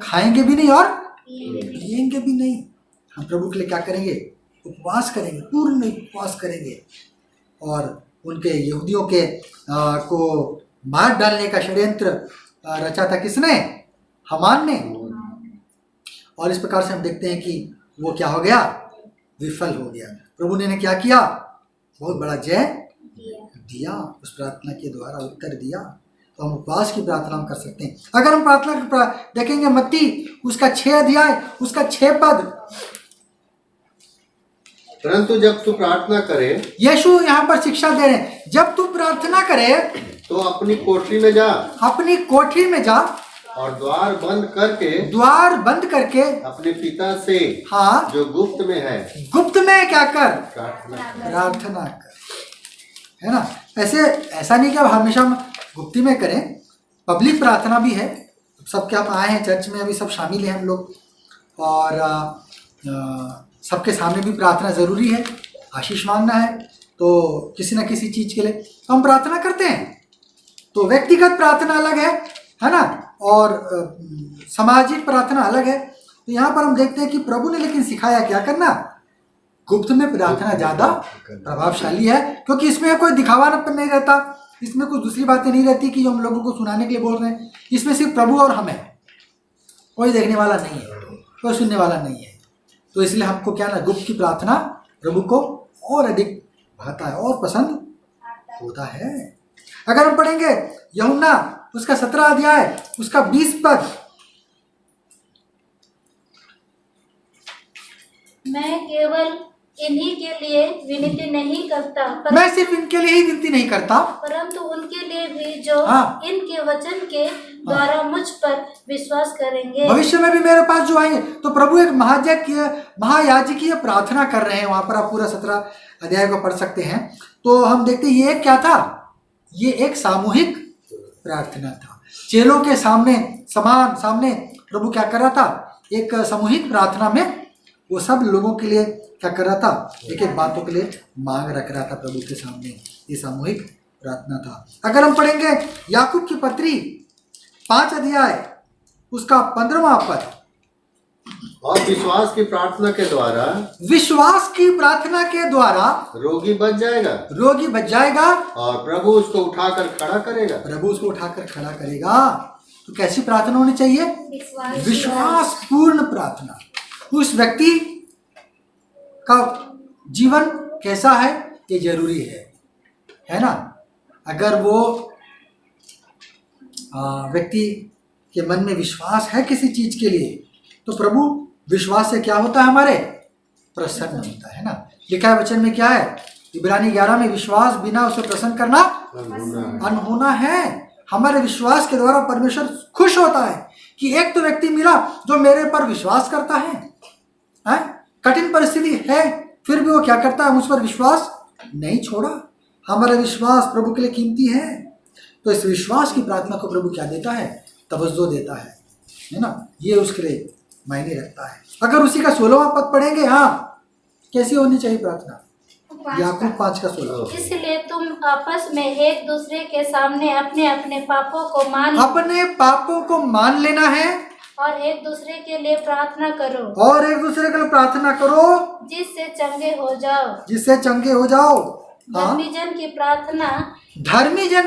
खाएंगे भी नहीं और पिएंगे भी नहीं। हम प्रभु के लिए क्या करेंगे, उपवास करेंगे, पूर्ण उपवास करेंगे। और उनके यहूदियों के को मार डालने का षड्यंत्र रचा था किसने, हामान ने। और इस प्रकार से हम देखते हैं कि वो क्या हो गया, विफल हो गया। प्रभु ने क्या किया, बहुत बड़ा जय दिया, उस प्रार्थना के द्वारा उत्तर दिया, तो हम उपवास की प्रार्थना हम कर सकते हैं। अगर हम प्रार्थना देखेंगे मत्ती उसका 6 अध्याय उसका 6 पद, परंतु जब तू प्रार्थना करे, यीशु यहाँ पर शिक्षा दे रहे हैं, जब तू प्रार्थना करे तो अपनी कोठरी में जा, अपनी कोठरी में जा और द्वार बंद करके अपने पिता से, हाँ, जो गुप्त में है, गुप्त में क्या कर, प्रार्थना कर, है ना। ऐसा नहीं कि अब हमेशा हम गुप्ती में करें, पब्लिक प्रार्थना भी है। सबके आप आए हैं चर्च में, अभी सब शामिल हैं हम लोग, और सबके सामने भी प्रार्थना ज़रूरी है, आशीष मांगना है तो किसी न किसी चीज़ के लिए तो हम प्रार्थना करते हैं। तो व्यक्तिगत प्रार्थना अलग है ना, और सामाजिक प्रार्थना अलग है। तो यहाँ पर हम देखते हैं कि प्रभु ने लेकिन सिखाया क्या करना, गुप्त में प्रार्थना ज़्यादा प्रभावशाली है, क्योंकि इसमें कोई दिखावापन नहीं रहता, इसमें कुछ दूसरी बातें नहीं रहती कि जो हम लोगों को सुनाने के लिए बोल रहे हैं। इसमें सिर्फ प्रभु और हम हैं, कोई देखने वाला नहीं है, कोई सुनने वाला नहीं है। तो इसलिए हमको क्या ना, गुप्त की प्रार्थना प्रभु को और अधिक भाता है और पसंद होता है। अगर हम पढ़ेंगे यूहन्ना उसका 17 अध्याय उसका 20 पद, मैं केवल इन्हीं के लिए विनती नहीं करता, मैं सिर्फ इनके लिए ही विनती नहीं करता, परंतु उनके लिए भी जो हाँ, इनके वचन के द्वारा मुझ पर विश्वास करेंगे, भविष्य में भी मेरे पास जो आएंगे। तो प्रभु एक महायाजकीय प्रार्थना कर रहे हैं, वहां पर आप पूरा 17 अध्याय को पढ़ सकते हैं। तो हम देखते हैं ये क्या था, ये एक सामूहिक प्रार्थना था। चेलों के सामने प्रभु क्या कर रहा था, एक सामूहिक प्रार्थना में वो सब लोगों के लिए क्या कर रहा था, एक एक बातों के लिए मांग रख रहा था प्रभु के सामने। ये सामूहिक प्रार्थना था। अगर हम पढ़ेंगे याकूब की पत्री 5 अध्याय उसका 15वां पद, और विश्वास की प्रार्थना के द्वारा रोगी बच जाएगा, और प्रभु उसको उठाकर खड़ा करेगा। तो कैसी प्रार्थना होनी चाहिए, विश्वास पूर्ण प्रार्थना। उस व्यक्ति का जीवन कैसा है ये जरूरी है ना। अगर वो व्यक्ति के मन में विश्वास है किसी चीज के लिए, तो प्रभु विश्वास से क्या होता है, हमारे प्रसन्न होता है ना। लिखा है वचन में क्या है, इब्रानी 11 में, विश्वास बिना उसे प्रसन्न करना अनहोना है। हमारे विश्वास के द्वारा परमेश्वर खुश होता है कि एक तो व्यक्ति मिला जो मेरे पर विश्वास करता है। कठिन परिस्थिति है फिर भी वो क्या करता है, मुझ पर विश्वास नहीं छोड़ा। हमारा विश्वास प्रभु के लिए कीमती है। तो इस विश्वास की प्रार्थना को प्रभु क्या देता है, तवज्जो देता है ना। ये उसके लिए मायने रखता है। अगर उसी का 16वां पद पढ़ेंगे, हाँ, कैसी होनी चाहिए प्रार्थना, याकूब 5 का 16। इसलिए तुम आपस में एक दूसरे के सामने अपने अपने पापों को मान लेना है, और एक दूसरे के लिए प्रार्थना करो, जिससे चंगे हो जाओ। धर्मी जन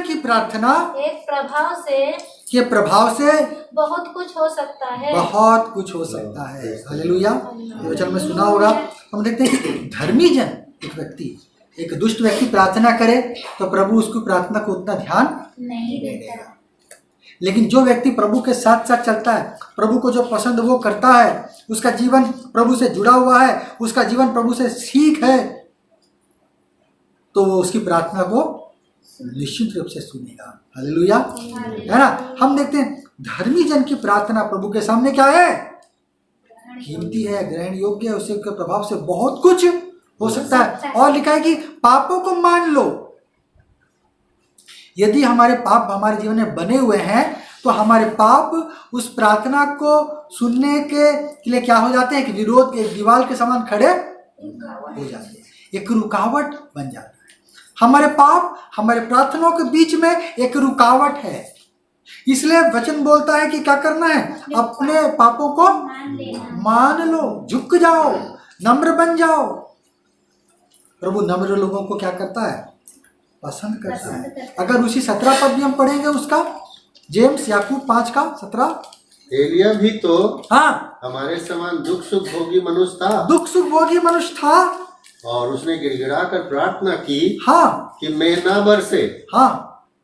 की प्रार्थना एक प्रभाव से बहुत कुछ हो सकता है। हालेलुया। ये वचन में सुना होगा। हम देखते हैं कि धर्मी जन, एक दुष्ट व्यक्ति प्रार्थना करे तो प्रभु उसकी प्रार्थना को उतना ध्यान नहीं देगा। लेकिन जो व्यक्ति प्रभु के साथ साथ चलता है, प्रभु को जो पसंद वो करता है, उसका जीवन प्रभु से जुड़ा हुआ है, उसका जीवन प्रभु से सीख है, तो वो उसकी प्रार्थना को निश्चित रूप से सुनेगा। हालेलुया, है ना। हम देखते हैं धर्मी जन की प्रार्थना प्रभु के सामने क्या है, कीमती है, ग्रहण योग्य है, उसके प्रभाव से बहुत कुछ हो सकता है। और लिखा है कि पापों को मान लो। यदि हमारे पाप हमारे जीवन में बने हुए हैं तो हमारे पाप उस प्रार्थना को सुनने के लिए क्या हो जाते हैं, कि विरोध के दीवार के समान खड़े हो जाते हैं, एक रुकावट बन जाता है। हमारे पाप हमारे प्रार्थनाओं के बीच में एक रुकावट है। इसलिए वचन बोलता है कि क्या करना है, अपने पापों को मान लो, झुक जाओ, नम्र बन जाओ। प्रभु नम्र लोगों को क्या करता है, पसंद करता है। अगर उसी 17 पद भी हम पढ़ेंगे उसका, जेम्स याकूब 5 का 17, एलिया भी तो हाँ हमारे समान दुख सुख भोगी मनुष्य था, दुख सुख भोगी मनुष्य था। और उसने गिड़गिड़ा कर प्रार्थना की हाँ कि मैं ना बरसे, हाँ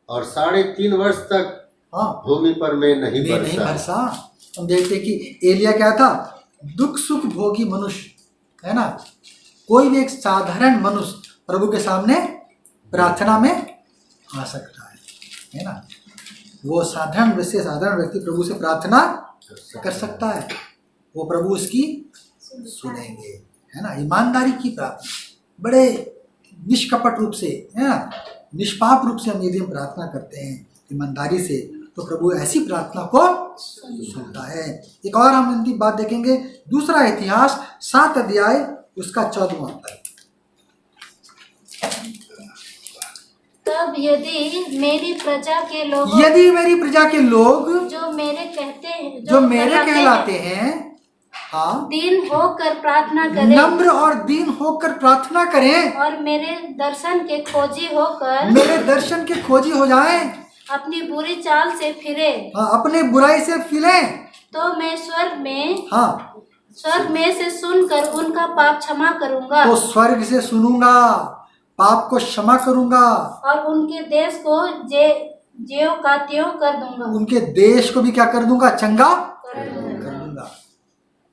और 3.5 वर्ष तक हाँ भूमि पर मैं नहीं मैं नहीं बरसा। बरसा। हम देखते हैं कि एलिया क्या था, दुख सुख भोगी मनुष्य है ना। कोई भी एक साधारण मनुष्य प्रभु के सामने प्रार्थना में आ सकता है ना। वो साधारण व्यक्ति प्रभु से प्रार्थना कर सकता है, वो प्रभु उसकी सुनेंगे है ना। ईमानदारी की प्रार्थना, बड़े निष्कपट रूप से है ना, निष्पाप रूप से हम यदि हम प्रार्थना करते हैं ईमानदारी से, तो प्रभु ऐसी प्रार्थना को सुनता है। एक और हम अंतिम बात देखेंगे, दूसरा इतिहास 7 अध्याय उसका 14वां पद। तब यदि मेरी प्रजा के लोग जो मेरे कहलाते कहलाते हैं, हाँ, दीन होकर प्रार्थना करें, नम्र और दीन होकर प्रार्थना करें, और मेरे दर्शन के खोजी हो जाएं, अपनी बुरी चाल से फिरे, हाँ, अपने बुराई से फिरे, तो मैं स्वर्ग में हाँ, से सुनकर उनका पाप क्षमा करूंगा, तो स्वर्ग से सुनूंगा, पाप को क्षमा करूंगा, और उनके देश को ज्यों का त्यों कर दूंगा, उनके देश को भी क्या कर दूंगा, चंगा कर दूंगा। कर दूंगा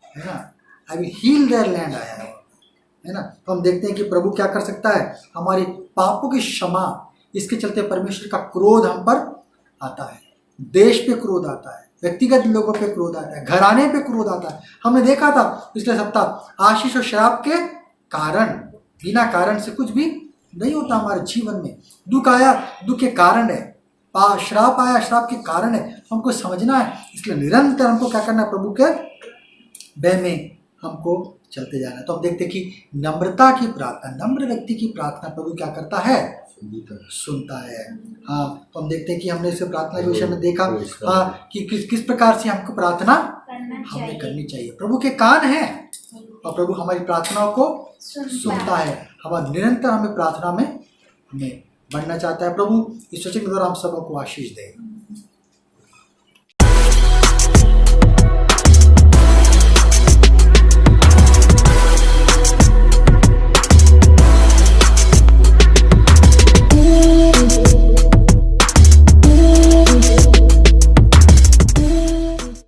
है ना। I will heal their land आया है ना। तो हम देखते हैं कि प्रभु क्या कर सकता है, हमारे पापों की क्षमा। इसके चलते परमेश्वर का क्रोध हम पर आता है, देश पे क्रोध आता है, व्यक्तिगत लोगों पे क्रोध आता है, घराने पे क्रोध आता है। हमने देखा था पिछले सप्ताह, आशीष और श्राप के कारण, बिना कारण से कुछ भी नहीं होता हमारे जीवन में। दुख आया, दुख के कारण है, श्राप आया, श्राप के कारण है। हमको समझना है, इसलिए निरंतर हमको क्या करना है, प्रभु के भय में हमको चलते जाना है। तो हम देखते हैं कि नम्रता की प्रार्थना, नम्र व्यक्ति की प्रार्थना प्रभु क्या करता है, सुनता है। हाँ, तो हम देखते हैं कि हमने इसे प्रार्थना के विषय में देखा, हाँ, कि किस प्रकार से हमको प्रार्थना हमें करनी चाहिए। प्रभु के कान हैं और प्रभु हमारी प्रार्थनाओं को सुनता है। हमारा निरंतर हमें प्रार्थना में हमें बढ़ना चाहता है। प्रभु इस वचन के द्वारा हम सबको आशीष दे।